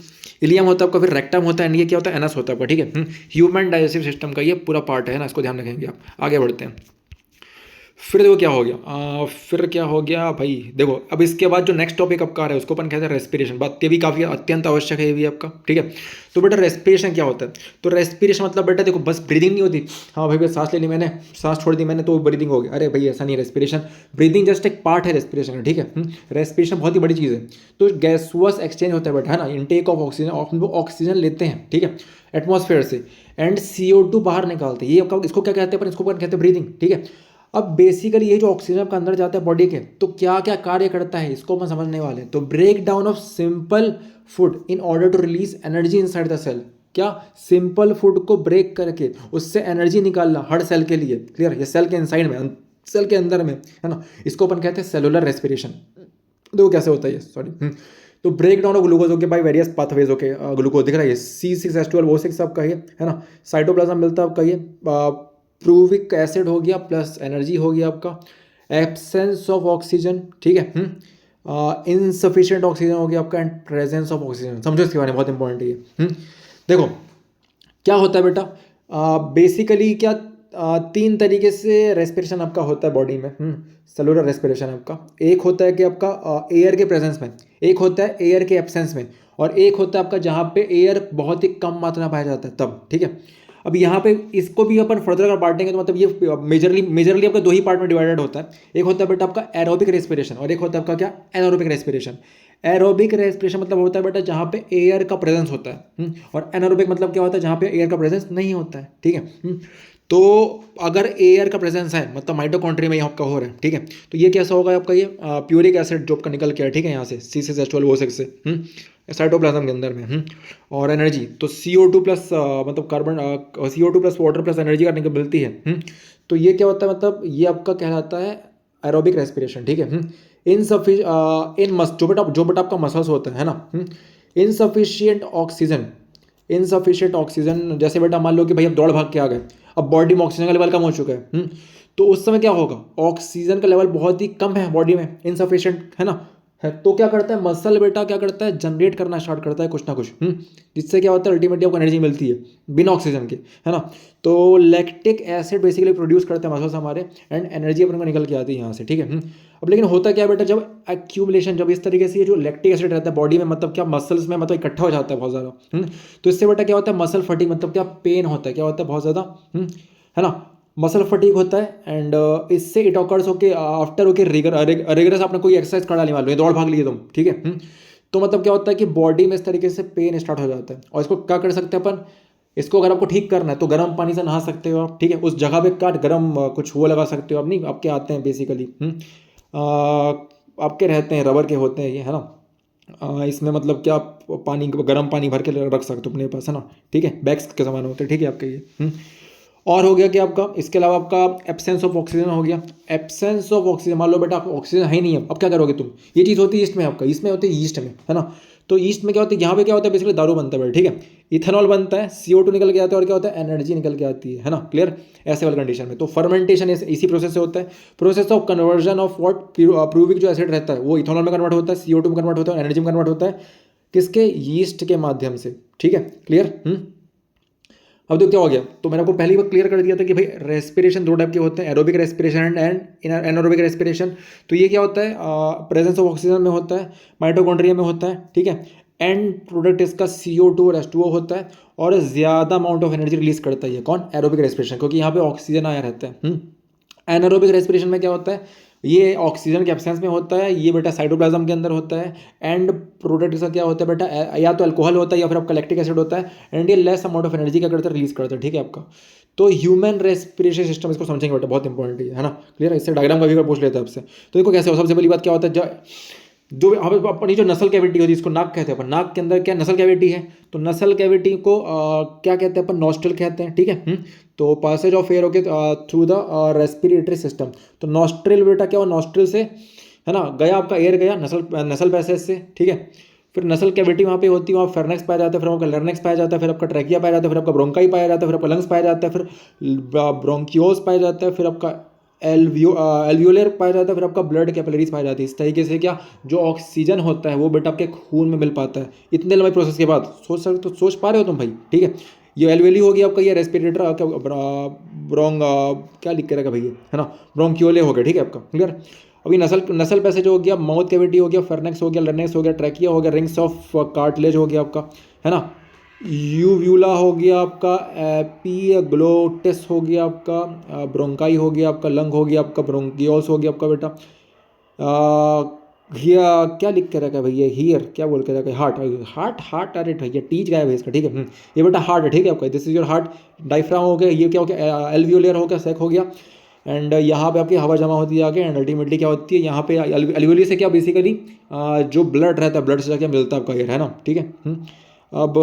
इलियम होता है आपका, फिर रेक्टम होता है, एंड ये क्या होता है, एनस होता है आपका, ठीक है। ह्यूमन डाइजेस्टिव सिस्टम का ये पूरा पार्ट है ना, इसको ध्यान रखेंगे आप। आगे बढ़ते हैं, फिर देखो क्या हो गया, फिर क्या हो गया भाई, देखो अब इसके बाद जो नेक्स्ट टॉपिक आपका आ रहा है उसको अपन कहते हैं रेस्पिरेशन। बात ये भी काफ़ी अत्यंत आवश्यक है ये भी आपका, ठीक है। तो बेटा रेस्पिरेशन क्या होता है, तो रेस्पिरेशन मतलब बेटा देखो बस ब्रीदिंग नहीं होती, हाँ भाई सांस ले ली मैंने, सांस छोड़ दी मैंने तो ब्रीदिंग हो गई, अरे भाई ऐसा नहीं, रेस्पिरेशन ब्रीदिंग जस्ट एक पार्ट है रेस्पिरेशन का, ठीक है। रेस्पिरेशन बहुत ही बड़ी चीज़ है। तो गैसुअस एक्सचेंज होता है बेटा, है ना, इनटेक ऑफ ऑक्सीजन, वो ऑक्सीजन लेते हैं, ठीक है, एटमॉस्फेयर से, एंड CO2 बाहर निकालते हैं, ये आपका इसको क्या कहते हैं, पर इसको कहते हैं ब्रीदिंग, ठीक है। अब बेसिकली ये जो ऑक्सीजन आपका अंदर जाता है बॉडी के, तो क्या क्या कार्य करता है इसको हम समझने वाले हैं। तो break down of simple food in order to release energy inside the cell, क्या सिंपल फूड को ब्रेक करके उससे एनर्जी निकालना हर सेल के लिए, क्लियर, ये सेल के इनसाइड में, सेल के अंदर में, है ना, इसको अपन कहते हैं सेलुलर रेस्पिरेशन। देखो कैसे होता है ये, सॉरी, तो ब्रेक डाउन ऑफ ग्लूकोज होके बाय वेरियस पाथवेज होके, ग्लूकोज दिख रहा है, C6H12O6 आपका ये, है ना, साइटोप्लाज्म मिलता है आपका ये, प्रूविक एसिड हो गया प्लस एनर्जी हो गया आपका, एब्सेंस ऑफ ऑक्सीजन, ठीक है, इनसफिशिएंट ऑक्सीजन हो गया आपका, एंड प्रेजेंस ऑफ ऑक्सीजन, समझो इसके बारे में, बहुत इंपॉर्टेंट है ये। देखो क्या होता है बेटा, बेसिकली क्या, तीन तरीके से रेस्पिरेशन आपका होता है बॉडी में, सेलुलर रेस्पिरेशन आपका। एक होता है कि आपका एयर के प्रेजेंस में, एक होता है एयर के एब्सेंस में, और एक होता है आपका जहाँ पे एयर बहुत ही कम मात्रा में पाया जाता है तब, ठीक है। अब यहाँ पे इसको भी अपन फर्दर अगर बांटेंगे तो मतलब ये मेजरली आपका दो ही पार्ट में डिवाइडेड होता है। एक होता है बेटा आपका एरोबिक रेस्पिरेशन, और एक होता है आपका क्या, एनारोबिक रेस्पिरेशन। एरोबिक रेस्पिरेशन मतलब होता है बेटा जहाँ पे एयर का प्रेजेंस होता है, और एनारोबिक मतलब क्या होता है, जहाँ पे एयर का प्रेजेंस नहीं होता है, ठीक है। तो अगर एयर का प्रेजेंस है मतलब माइटोकॉन्ड्रिया में यहाँ आपका हो रहा है, ठीक है, तो ये कैसा होगा आपका, ये प्यूरिक एसिड जो आपका निकल के है, ठीक है, यहाँ से C6H12O6 से साइटोप्लाज्म के अंदर में और एनर्जी तो CO2 प्लस मतलब carbon CO2 plus water plus energy का निकल मिलती है। तो ये क्या होता है, मतलब ये आपका कहलाता है एरोबिक रेस्पिरेशन, ठीक है। जो बटा आपका मसल्स होता है ना, इनसफिशिएंट ऑक्सीजन जैसे बेटा मान लो कि भाई अब दौड़ भाग के आ गए, अब बॉडी में ऑक्सीजन का लेवल कम हो चुका है, तो उस समय क्या होगा, ऑक्सीजन का लेवल बहुत ही कम है बॉडी में, इनसफिशिएंट है ना, है तो क्या करता है मसल बेटा, क्या करता है जनरेट करना स्टार्ट करता है कुछ ना कुछ, जिससे क्या होता है अल्टीमेटली आपको एनर्जी मिलती है बिना ऑक्सीजन के, है ना। तो लैक्टिक एसिड बेसिकली प्रोड्यूस करते हैं मसल्स हमारे एंड एनर्जी अपन को निकल के आती है यहाँ से, ठीक है। अब लेकिन होता क्या है बेटा, जब एक्यूमुलेशन, जब इस तरीके से ये जो लैक्टिक एसिड रहता है बॉडी में, मतलब क्या मसल्स में मतलब इकट्ठा हो जाता है बहुत ज़्यादा, तो इससे बेटा क्या होता है मसल फटीग, मतलब क्या पेन होता है, क्या होता है बहुत ज़्यादा, है ना, मसल फटीग होता है एंड इससे इट ऑकर्स होके आफ्टर होके रिगरस आपने कोई एक्सरसाइज करा ली, मान लो दौड़ भाग लिए तुम, ठीक है, तो मतलब क्या होता है कि बॉडी में इस तरीके से पेन स्टार्ट हो जाता है, और इसको क्या कर सकते हैं अपन, इसको अगर आपको ठीक करना है तो गर्म पानी से नहा सकते हो आप, ठीक है, उस जगह पे काट गर्म कुछ वो लगा सकते हो आप, नहीं आपके आते हैं बेसिकली, आपके रहते हैं रबर के होते हैं ये, है ना, इसमें मतलब क्या आप पानी गर्म पानी भर के रख सकते हो अपने पास, है ना, ठीक है, बैग्स के समान होते हैं, ठीक है आपके ये। और हो गया कि आपका इसके अलावा आपका एब्सेंस ऑफ ऑक्सीजन हो गया, एब्सेंस ऑफ ऑक्सीजन, मान लो बेटा आपको ऑक्सीजन है ही नहीं है, अब क्या करोगे तुम, ये चीज़ होती है ईस्ट में, आपका इसमें होती है ईस्ट में, है ना, तो ईस्ट में क्या होता है, यहाँ पे क्या होता है बेसिकली दारू बनता है बेटा, ठीक है, इथेनॉल बनता है, CO2 निकल के आता है और क्या होता है एनर्जी निकल के आती है ना, क्लियर, ऐसे वाले कंडीशन में। तो फर्मेंटेशन इसी प्रोसेस से होता है, process of conversion of what pyruvic जो एसिड रहता है वो इथेनॉल में कन्वर्ट होता है, CO2 में कन्वर्ट होता है, एनर्जी में कन्वर्ट होता है, किसके, यीस्ट के माध्यम से, ठीक है, क्लियर। अब देखो क्या हो गया, तो मैंने आपको पहली बार क्लियर कर दिया था कि भाई रेस्पिरेशन दो टाइप के होते हैं, aerobic respiration and anaerobic respiration. तो ये क्या होता है, प्रेजेंस ऑफ ऑक्सीजन में होता है, माइटोकॉन्ड्रिया में होता है, ठीक है, एंड प्रोडक्ट इसका CO2 और H2O होता है, और ज़्यादा अमाउंट ऑफ एनर्जी रिलीज करता है ये कौन, एरोबिक रेस्पिरेशन, क्योंकि यहाँ पे ऑक्सीजन आया रहता है। एनारोबिक रेस्पिरेशन में क्या होता है, ये ऑक्सीजन के एब्सेंस में होता है, ये बेटा साइटोप्लाज्म के अंदर होता है, एंड प्रोडक्ट इसका क्या होता है बेटा, या तो अल्कोहल होता है या फिर आपका लैक्टिक एसिड होता है, एंड ये लेस अमाउंट ऑफ एनर्जी क्या करता है, रिलीज करता है, ठीक है आपका। तो ह्यूमन रेस्पिरेशन सिस्टम इसको समझेंगे बेटा, बहुत इंपॉर्टेंट है ना, क्लियर। इससे डायग्राम का भी पूछ लेते हैं आपसे। तो देखो कैसे हो, सबसे पहली बात क्या होता है, जो अपनी जो नसल कैविटी होती है, इसको नाक कहते हैं अपन, नाक के अंदर क्या नसल कैविटी है, तो नसल कैविटी को क्या कहते हैं अपन, नॉस्ट्रल कहते हैं, ठीक है। तो पासेज ऑफ एयर होके थ्रू द रेस्पिरेटरी सिस्टम, तो नॉस्ट्रिल बेटा क्या हो, नॉस्ट्रिल से, है ना, गया आपका एयर गया नसल पैसेज से, ठीक है, फिर नसल कैविटी वहाँ पे होती है, वहाँ फेरनेक्स पाया जाता है, फिर आपका लर्नेक्स पाया जाता है, फिर आपका ट्रैकिया पाया जाता है, फिर आपका ब्रोंकाई पाया जाता है, फिर आपका लंग्स पाया जाता है, फिर ब्रोंकियोस पाया जाता है, फिर आपका एल्वियोलर पाया जाता है, फिर आपका ब्लड कैपिलरीज पाया जाती है। इस तरीके से क्या जो ऑक्सीजन होता है वो बेटा आपके खून में मिल पाता है। इतने लंबे प्रोसेस के बाद सोच पा रहे हो तुम भाई, ठीक है। ये एल्वियोली हो गया आपका, ये रेस्पिरेटर क्या लिख के रखा भैया, है ना, ब्रोंकियोले हो गया, ठीक है आपका, क्लियर। अभी नसल पैसेज हो गया, माउथ कैविटी हो गया, फेरनेक्स हो गया, लर्नेक्स हो गया, ट्रैकिया हो गया, रिंग्स ऑफ कार्टिलेज हो गया आपका, है ना, यूव्यूला हो गया आपका, एपीग्लोटिस हो गया आपका, ब्रोंकाई हो गया आपका, लंग हो गया आपका, ब्रोंकियोल्स हो गया आपका बेटा, हिया क्या लिख के रखा है भैया, हियर क्या बोल के रखा है, हार्ट अरे भैया टीच गया है इसका, ठीक है। ये बेटा हार्ट है, ठीक है आपका, this is your heart, diaphragm हो गया, ये क्या हो गया, एल्वियोलियर हो गया, सेक हो गया, एंड यहाँ पे आपकी हवा जमा होती है आगे, एंड अल्टीमेटली क्या होती है यहाँ पे एल्वियोली से क्या बेसिकली जो ब्लड रहता है, ब्लड से क्या मिलता है आपका एयर, है ना, ठीक है। अब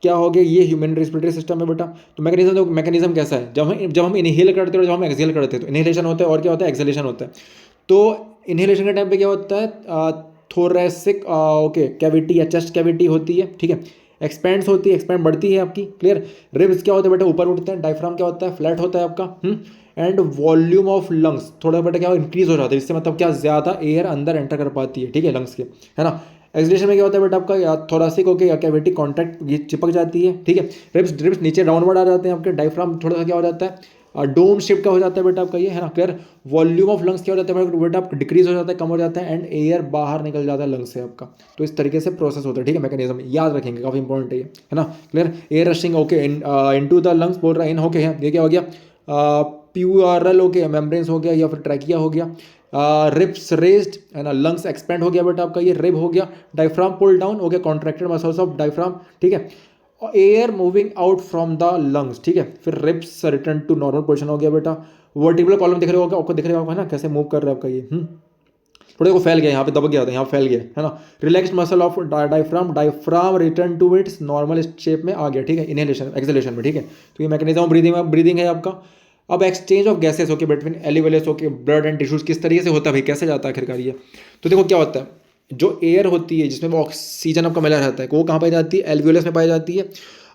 क्या हो गया, ये ह्यूमन रेस्पिरेटरी सिस्टम है बेटा। तो मैकेनिज्म कैसा है, जब हम इनहेल करते हैं और जब हम एक्सहेल करते हैं, तो इनहेलेशन होता है और क्या होता है, एक्सहेलेशन होता है। तो इनहेलेशन के टाइम पे क्या होता है, थोरेसिक ओके कैविटी या चेस्ट कैविटी होती है, ठीक है, एक्सपेंड्स होती है, एक्सपेंड बढ़ती है आपकी, क्लियर। रिब्स क्या होते हैं बेटा, ऊपर उठते हैं, डायफ्राम क्या होता है, फ्लैट होता है आपका, एंड वॉल्यूम ऑफ लंग्स थोड़ा बेटा क्या इंक्रीज हो जाता है, इससे मतलब क्या ज़्यादा एयर अंदर एंटर कर पाती है, ठीक है, लंग्स के, है ना। एक्सलेशन में क्या होता है बेटा आपका, थोरासिक होके या कैविटी कॉन्ट्रैक्ट ये चिपक जाती है, ठीक है, रिब्स नीचे डाउनवर्ड आ जाते हैं आपके, डायफ्राम थोड़ा सा क्या हो जाता है, डोम शेप का हो जाता है बेटा आपका ये, है ना, क्लियर। वॉल्यूम ऑफ लंग्स क्या हो जाता है बेटा, आप डिक्रीज हो जाता है, कम हो जाता है, एंड एयर बाहर निकल जाता है लंग्स से आपका। तो इस तरीके से प्रोसेस होता है, ठीक है, मैकेनिज्म याद रखेंगे, काफी इंपॉर्टेंट है ना, clear. Air rushing okay into the lungs बोल रहा है, इन होके है, ये क्या हो गया, प्यूरल हो गया, मेम्ब्रेन्स हो गया या फिर ट्रैकिया हो गया, रिब्स रेज्ड, है ना, लंग्स एक्सपेंड हो गया बेटा आपका, ये रिब हो गया, डायफ्राम पुल डाउन हो गया, कॉन्ट्रैक्टेड मसल्स ऑफ डायफ्राम, ठीक है। Air moving out from the lungs, ठीक है। फिर ribs return to normal position हो गया बेटा। वर्टिब्रल कॉलम दिख रहे होगा आपको, दिख रहा होगा ना कैसे मूव कर रहा है आपका ये, थोड़े को फैल गया, यहाँ पे दब गया था, यहाँ फैल गया है ना। Relax muscle of diaphragm, diaphragm return to its normal shape में आ गया, ठीक है, इनहेलेशन एक्सहेलेशन में, ठीक है। तो ये मैकेनिज्म ब्रीदिंग है आपका। अब exchange of gases okay between alveolus okay blood and tissues किस तरीके से होता है भाई, कैसे जाता है आखिरकार ये। तो देखो क्या होता है, जो एयर होती है जिसमें ऑक्सीजन आपका मिला रहता है वो कहाँ पाई जाती है, एल्वियोलस में पाई जाती है।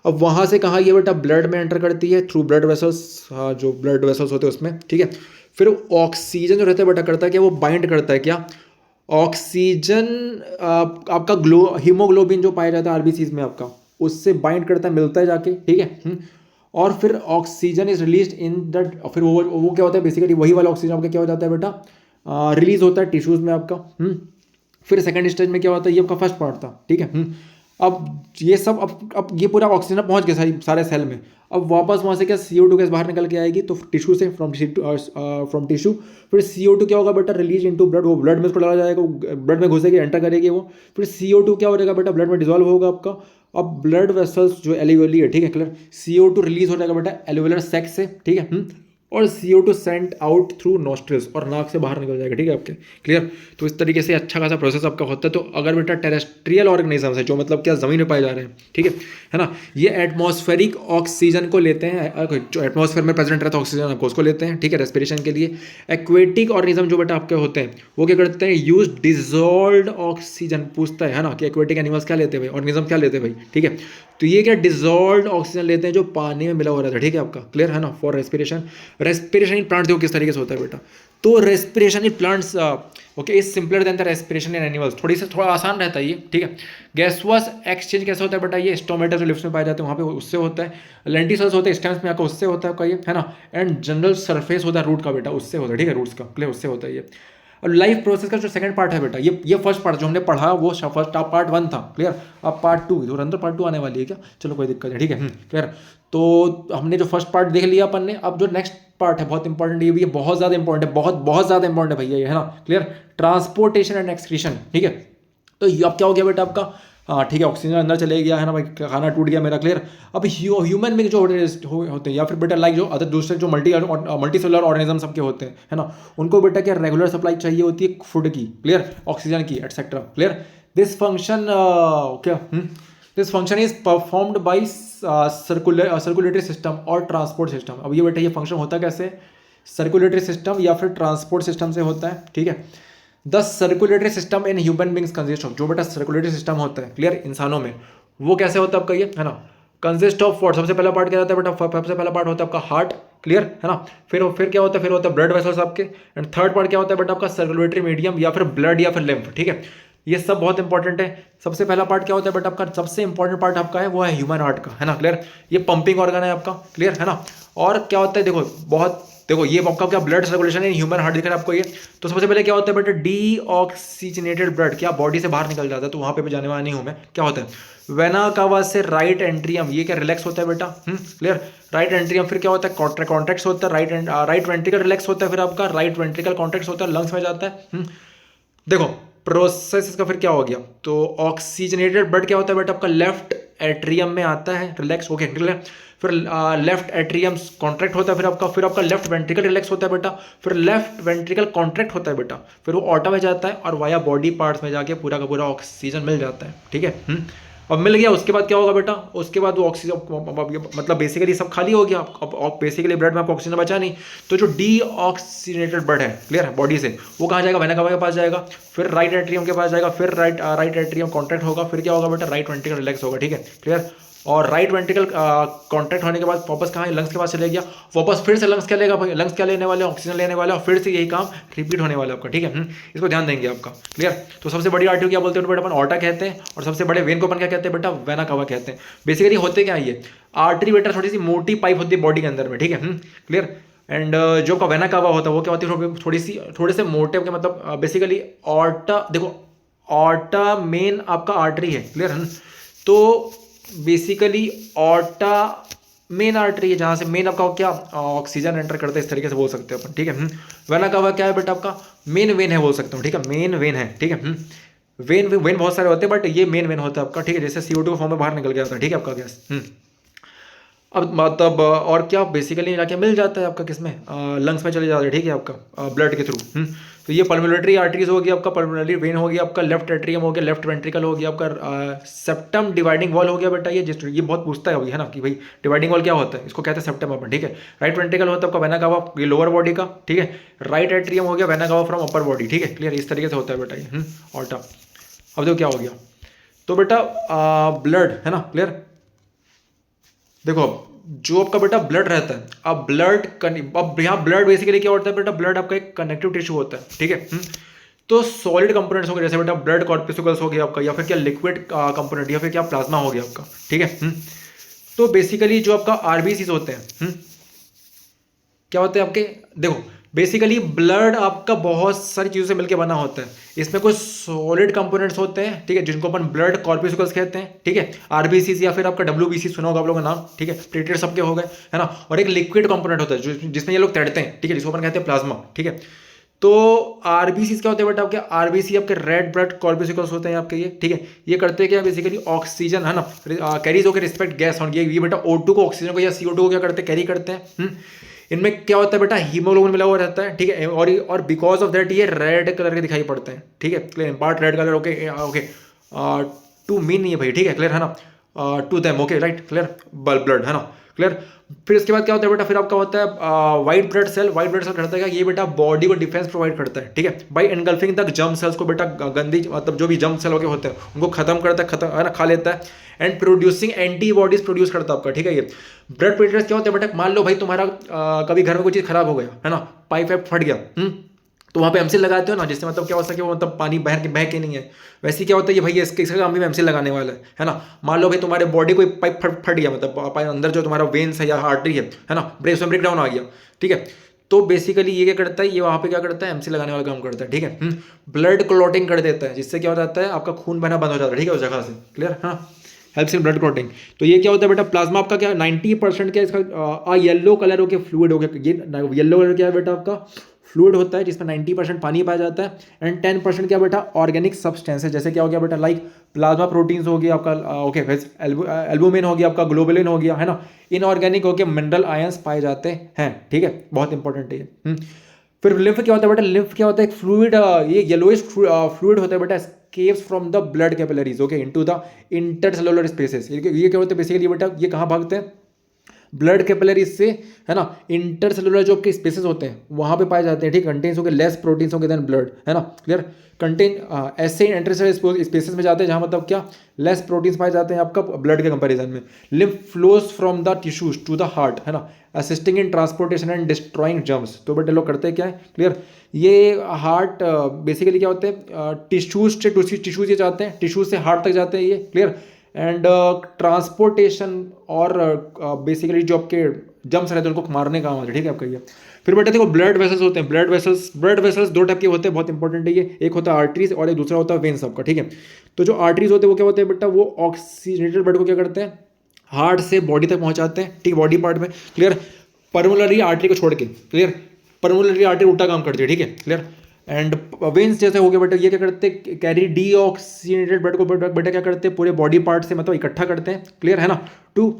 अब वहाँ से कहाँ ये बेटा ब्लड में एंटर करती है थ्रू ब्लड वेसल्स, जो ब्लड वेसल्स होते हैं उसमें, ठीक है। फिर ऑक्सीजन जो रहता है बेटा करता है क्या, वो बाइंड करता है क्या, ऑक्सीजन आपका हीमोग्लोबिन जो पाया जाता है आरबीसीज में आपका, उससे बाइंड करता है, मिलता है जाके, ठीक है। और फिर oxygen is release in the, फिर वो क्या होता है बेसिकली वही वाला ऑक्सीजन आपका क्या हो जाता है बेटा, रिलीज होता है टिश्यूज में आपका। फिर सेकंड स्टेज में क्या होता है, ये आपका फर्स्ट पार्ट था, ठीक है। अब ये सब अब ये पूरा ऑक्सीजन पहुंच गया सारे सेल में। अब वापस वहाँ से क्या CO2 गैस बाहर निकल के आएगी, तो टिश्यू से फ्रॉम टिश्यू फिर CO2 क्या होगा बेटा, रिलीज इनटू ब्लड, वो ब्लड में उसको डाला जाएगा, ब्लड में घुसेगी, एंटर करेगी वो। फिर CO2 क्या हो जाएगा बेटा, ब्लड में डिजोल्व होगा आपका। अब ब्लड वेसल्स जो एल्वियोली है, ठीक है, क्लियर, CO2 रिलीज हो जाएगा बेटा एल्वियोलर सैक से, ठीक है। और CO2 sent out through nostrils, और नाक से बाहर निकल जाएगा, ठीक है आपके, क्लियर। तो इस तरीके से अच्छा खासा प्रोसेस आपका होता है। तो अगर बेटा टेरेस्ट्रियल ऑर्गेनिज्म है जो मतलब क्या ज़मीन में पाए जा रहे हैं, ठीक है ना, ये एटमॉस्फेरिक ऑक्सीजन को लेते हैं, जो एटमॉस्फेयर में प्रेजेंट रहता है ऑक्सीजन आपको उसको लेते हैं, ठीक है, रेस्पिरेशन के लिए। एक्वेटिक ऑर्गेनिज्म जो बेटा आपके होते हैं वो क्या करते हैं, यूज डिजॉल्व्ड ऑक्सीजन, पूछता है ना कि एक्वेटिक एनिमल्स क्या लेते हैं भाई, ऑर्गेनिज्म क्या लेते हैं भाई, ठीक है। तो ये क्या डिजॉल्व्ड ऑक्सीजन लेते हैं जो पानी में मिला हुआ रहता है, ठीक है आपका, क्लियर है ना, for respiration. Respiration in plants देखो किस तरीके से होता है बेटा। तो respiration in plants okay is simpler than the respiration in animals, थोड़ा आसान रहता है ये, ठीक है। गैसवास एक्सचेंज कैसे होता है बेटा, ये स्टोमेटा जो लिप्स में पाए जाते हैं वहाँ पे उससे होता है। लेंटिसल्स होते हैं स्टेम्स में आपका, उससे होता है आपका ये, है ना। एंड जनरल सरफेस होता है रूट का बेटा, उससे होता है, ठीक है, रूट्स का, क्लियर, उससे होता है ये। और लाइफ प्रोसेस का जो सेकंड पार्ट है बेटा, ये फर्स्ट पार्ट जो हमने पढ़ा वो फर्स्ट पार्ट 1 था, क्लियर। अब पार्ट 2 जो अंदर पार्ट 2 आने वाली है क्या, चलो कोई दिक्कत है, ठीक है, क्लियर। तो हमने जो फर्स्ट पार्ट देख लिया अपन ने, अब जो नेक्स्ट पार्ट है बहुत इंपॉर्टेंट, ये भी बहुत ज़्यादा इंपॉर्टेंट है, बहुत ज़्यादा इंपॉर्टेंट है भैया ये, है ना, क्लियर। ट्रांसपोर्टेशन एंड एक्सक्रीशन, ठीक है। तो अब क्या हो गया बेटा आपका, हाँ ठीक है, ऑक्सीजन अंदर चले गया है ना भाई, खाना टूट गया मेरा, क्लियर। अब ह्यूमन में जो होते हैं या फिर बेटा लाइक जो अदर दूसरे जो मल्टी सेलुलर ऑर्गेनिज्म सबके होते हैं, है ना, उनको बेटा क्या रेगुलर सप्लाई चाहिए होती है फूड की, क्लियर, ऑक्सीजन की एटसेट्रा, क्लियर। दिस फंक्शन क्या this function is performed by circulatory system और ट्रांसपोर्ट सिस्टम। अब ये बेटा ये फंक्शन होता कैसे, सर्कुलेटरी सिस्टम या फिर ट्रांसपोर्ट सिस्टम से होता है, ठीक है। The circulatory system in human beings consist of, जो बेटा सर्कुलेटरी सिस्टम होता है, क्लियर, इंसानों में वो कैसे होता है आपका ये, है ना, कंसिस्ट ऑफ व्हाट, सबसे पहला पार्ट क्या रहता है बेटा, सबसे पहला पार्ट होता है आपका हार्ट, क्लियर है ना। फिर क्या होता है, फिर होता है ब्लड वेसल्स आपके। एंड थर्ड पार्ट क्या होता है बेटा आपका, सर्कुलेटरी मीडियम या फिर ब्लड या फिर लिम्फ, ठीक है। ये सब बहुत इंपॉर्टेंट है। सबसे पहला पार्ट क्या होता है बेटा आपका, सबसे इंपॉर्टेंट पार्ट आपका है वो है ह्यूमन हार्ट का, है ना, क्लियर। ये पंपिंग ऑर्गन है आपका, क्लियर है ना। और क्या होता है देखो ये आपका क्या ब्लड सर्कुलेशन है, ह्यूमन हार्ट दिख रहा है आपको ये। तो सबसे पहले क्या होता है बेटा, डीऑक्सीजनेटेड ब्लड क्या बॉडी से बाहर निकल जाता है, तो वहां पे जाने वाला नहीं हूं मैं। क्या होता है वेना कावा से राइट एंट्रियम, ये क्या रिलैक्स होता है बेटा, क्लियर, राइट एंट्रियम। फिर क्या होता है कॉन्ट्रैक्ट्स होता है, राइट वेंट्रिकल रिलैक्स होता है, फिर आपका राइट वेंट्रिकल कॉन्ट्रैक्ट्स होता है, लंग्स में जाता है। देखो प्रोसेस इसका फिर क्या हो गया, तो ऑक्सीजनेटेड ब्लड क्या होता है बेटा आपका लेफ्ट एट्रियम में आता है, रिलैक्स हो गया, फिर लेफ्ट एट्रियम कॉन्ट्रैक्ट होता है, फिर आपका लेफ्ट वेंट्रिकल रिलैक्स होता है बेटा, फिर लेफ्ट वेंट्रिकल कॉन्ट्रैक्ट होता है बेटा, फिर वो ऑटा में जाता है और वाया बॉडी पार्ट्स में जाके पूरा का पूरा ऑक्सीजन मिल जाता है, ठीक है। अब मिल गया, उसके बाद क्या होगा बेटा, उसके बाद वो ऑक्सीजन मतलब बेसिकली सब खाली हो गया, अब बेसिकली ब्लड में आपको ऑक्सीजन बचा नहीं, तो जो डीऑक्सीजनेटेड ब्लड है, क्लियर है, बॉडी से वो कहाँ जाएगा, वेना कावा के पास जाएगा, फिर राइट एट्रियम के पास जाएगा, फिर राइट एट्रियम कॉन्ट्रैक्ट होगा, फिर क्या होगा बेटा राइट वेंट्रिकल रिलैक्स होगा, ठीक है, क्लियर। और राइट वेंट्रिकल कॉन्ट्रैक्ट होने के बाद वापस कहाँ लंग्स के पास चले गया, वापस फिर से लंग्स क्या लेगा भाई, लंग्स क्या लेने वाले, ऑक्सीजन लेने वाले, और फिर से यही काम रिपीट होने वाला है आपका, ठीक है। इसको ध्यान देंगे आपका, क्लियर। तो सबसे बड़ी आर्टरी क्या बोलते हैं बेटा अपन, ऑर्टा कहते हैं, और सबसे बड़े वेन को अपन क्या कहते हैं बेटा, वेना कावा कहते हैं। बेसिकली होते क्या ये आर्टरी बेटा, थोड़ी सी मोटी पाइप होती है बॉडी के अंदर में, ठीक है, क्लियर। एंड जो आपका वेना कावा होता है वो क्या होती है, थोड़े से मोटे के मतलब बेसिकली ऑर्टा, देखो ऑर्टा मेन आपका आर्टरी है, क्लियर है। तो बेसिकली ऑर्टा मेन आर्टरी है जहां से मेन आपका क्या ऑक्सीजन एंटर करता है, इस तरीके से बोल सकते हैं अपन, ठीक है। वेना कावा क्या है बेटा आपका मेन वेन है बोल सकते हो, ठीक है, मेन वेन है, ठीक है। वेन वेन बहुत सारे होते हैं, बट ये मेन वेन होता है आपका, ठीक है, जैसे CO2 फॉर्म में बाहर निकल गया था, ठीक है, आपका गैस। अब मतलब और क्या बेसिकली जाके मिल जाता है आपका किसमें, लंग्स में चले जाता है, ठीक है, आपका ब्लड के थ्रू। तो ये पल्मोनरी आर्टरीज हो गया आपका, पल्मोनरी वेन हो गया आपका, लेफ्ट एट्रियम हो गया, लेफ्ट वेंट्रिकल हो गया आपका, सेप्टम डिवाइडिंग वॉल हो गया बेटा, ये बहुत पूछता है अभी, है ना, कि भाई डिवाइडिंग वॉल क्या होता है, इसको कहते हैं सेप्टम अपन, ठीक है। राइट वेंट्रिकल होता है आपका वेना कावा, ये लोअर बॉडी का, ठीक है। राइट एट्रियम हो गया vena cava from upper body, ठीक है, क्लियर, इस तरीके से होता है बेटा ये ऑल्टा। अब देखो क्या हो गया, तो बेटा ब्लड है ना, क्लियर। देखो जो आपका बेटा ब्लड रहता है, अब यहाँ ब्लड बेसिकली क्या होता है बेटा, ब्लड आपका एक कनेक्टिव टिश्यू होता है, ठीक है। तो सॉलिड कंपोनेंट्स हो गए, जैसे बेटा ब्लड कॉर्पिस्कुल्स हो गया आपका, या फिर क्या लिक्विड कंपोनेंट, या फिर क्या प्लाज्मा हो गया आपका, ठीक है। तो बेसिकली जो आपका आरबीसीज होते हैं, क्या होते हैं आपके, देखो बेसिकली ब्लड आपका बहुत सारी चीज़ों से मिलकर बना होता है। इसमें कुछ सॉलिड कंपोनेंट्स होते हैं, ठीक है, जिनको अपन ब्लड कॉर्पिस्कुल्स कहते हैं, ठीक है, आरबीसी या फिर आपका डब्ल्यूबीसी सुना होगा आप लोगों का नाम, ठीक है, प्लेटलेट्स सबके हो गए, है ना। और एक लिक्विड कंपोनेंट होता है जिसमें ये लोग तैरते हैं, ठीक है, जिसको अपन कहते हैं प्लाज्मा, ठीक है। तो आरबीसी क्या होते हैं बेटा आपके, आरबीसी आपके रेड ब्लड कॉर्पिस्कुल्स होते हैं आपके ये, ठीक है। ये करते हैं क्या, बेसिकली ऑक्सीजन, है ना, कैरीज होकर रिस्पेक्ट गैस ऑन, ये बेटा O2 को, ऑक्सीजन को या CO2 को क्या करते हैं, कैरी करते हैं। इनमें क्या होता है बेटा, हीमोग्लोबिन मिला हुआ रहता है, ठीक है, और बिकॉज ऑफ दैट ये रेड कलर के दिखाई पड़ते हैं, ठीक है, clear, part red colour, okay okay, to mean नहीं है भाई, ठीक है, क्लियर, है ना, to them, okay right, clear, blood, है ना, क्लियर। फिर इसके बाद क्या होता है बेटा, फिर आपका होता है व्हाइट ब्लड सेल करता है क्या, ये बेटा बॉडी को डिफेंस प्रोवाइड करता है, ठीक है, by engulfing the germ cells को बेटा, गंदी मतलब जो भी जर्म सेल होते हैं उनको खत्म करता है, है ना, खा लेता है, एंड प्रोड्यूसिंग एंटीबॉडीज प्रोड्यूस करता है आपका, ठीक है। ये ब्लड प्लेटलेट्स क्या होते हैं बेटा, मान लो भाई तुम्हारा कभी घर में कोई चीज़ खराब हो गया, है ना, पाइप वाइप फट गया, तो वहाँ पे एमसील लगाते हो ना, जिससे मतलब क्या हो सके वो मतलब पानी बह के नहीं है। वैसे क्या होता है ये भाई, इसका काम भी एमसील लगाने वाला है ना। मान लो भाई तुम्हारे बॉडी कोई पाइप फट गया, मतलब अंदर जो तुम्हारा वेन्स है या आर्टरी है ना, ब्रेक डाउन आ गया, ठीक है। तो बेसिकली ये क्या करता है, ये वहाँ पे क्या करता है, एमसी लगाने वाला काम करता है, ठीक है। ब्लड क्लॉटिंग कर देता है, जिससे क्या हो जाता है, आपका खून बहना बंद हो जाता है, ठीक है, उस जगह से, क्लियर, है ना, हेल्प्स इन ब्लड क्लॉटिंग। तो ये क्या होता है बेटा, प्लाज्मा आपका क्या 90% क्या इसका येलो कलर हो गया, फ्लूइड हो गया, ये येलो कलर क्या है बेटा आपका, फ्लूइड होता है, जिसमें 90% पानी पाया जाता है, एंड 10% क्या बेटा, ऑर्गेनिक सब्सटेंस है, जैसे क्या हो गया बेटा, लाइक प्लाज्मा प्रोटीन्स हो गया आपका, ओके, एल्बुमिन हो गया आपका, ग्लोबुलिन हो गया, है ना, इनऑर्गेनिक हो गया, मिनरल आयंस पाए जाते हैं, ठीक है, बहुत इंपॉर्टेंट है ये। फिर लिम्फ क्या होता है बेटा, लिम्फ क्या होता है, एक फ्लूइड, ये येलोइश फ्लूइड होता है बेटा, escapes from the blood capillaries, okay, into the intercellular spaces। ये क्या होता है बेसिकली बेटा, ये कहाँ भागते हैं, ब्लड कैपिलरीज से, है ना, इंटरसेलुलर जो आपके स्पेसेस होते हैं वहाँ पे पाए जाते हैं, ठीक, कंटेन्स हो गए लेस प्रोटीन्स हो गए देन ब्लड, है ना, क्लियर, कंटेन ऐसे इंटरसेलुलर स्पेसेस में जाते हैं जहाँ मतलब क्या लेस प्रोटीन्स पाए जाते हैं आपका ब्लड के कंपैरिजन में। Lymph flows from the tissues to the heart, है ना, assisting in transportation and destroying germs. तो बेटे लोग करते हैं क्या है, क्लियर, ये हार्ट बेसिकली क्या होते हैं, टिश्यूज से टिश्यूज ये जाते हैं, टिश्यूज से हार्ट तक जाते हैं ये, क्लियर, एंड ट्रांसपोर्टेशन और बेसिकली जो आपके जम्स रहते हैं उनको मारने का काम आता है, ठीक है आपका ये। फिर बेटा देखो ब्लड वेसल्स होते हैं, ब्लड वेसल्स दो टाइप के होते हैं, बहुत इंपॉर्टेंट है ये, एक होता है आर्टरीज और एक दूसरा होता है वेन्स आपका, ठीक है। तो जो आर्टरीज होते हैं वो क्या होते हैं बेटा, वो ऑक्सीजनेटेड ब्लड को क्या करते हैं, हार्ट से बॉडी तक पहुंचाते हैं, ठीक, बॉडी पार्ट में, क्लियर। पल्मोनरी आर्टरी को छोड़ के, क्लियर, पल्मोनरी आर्टरी उल्टा काम करती है, ठीक है, क्लियर। एंड वेन्स जैसे हो गए बेटा, ये क्या करते हैं, कैरी डीऑक्सीजनेटेड ब्लड को बेटा क्या करते हैं, पूरे बॉडी पार्ट से मतलब इकट्ठा करते हैं, क्लियर, है ना, टू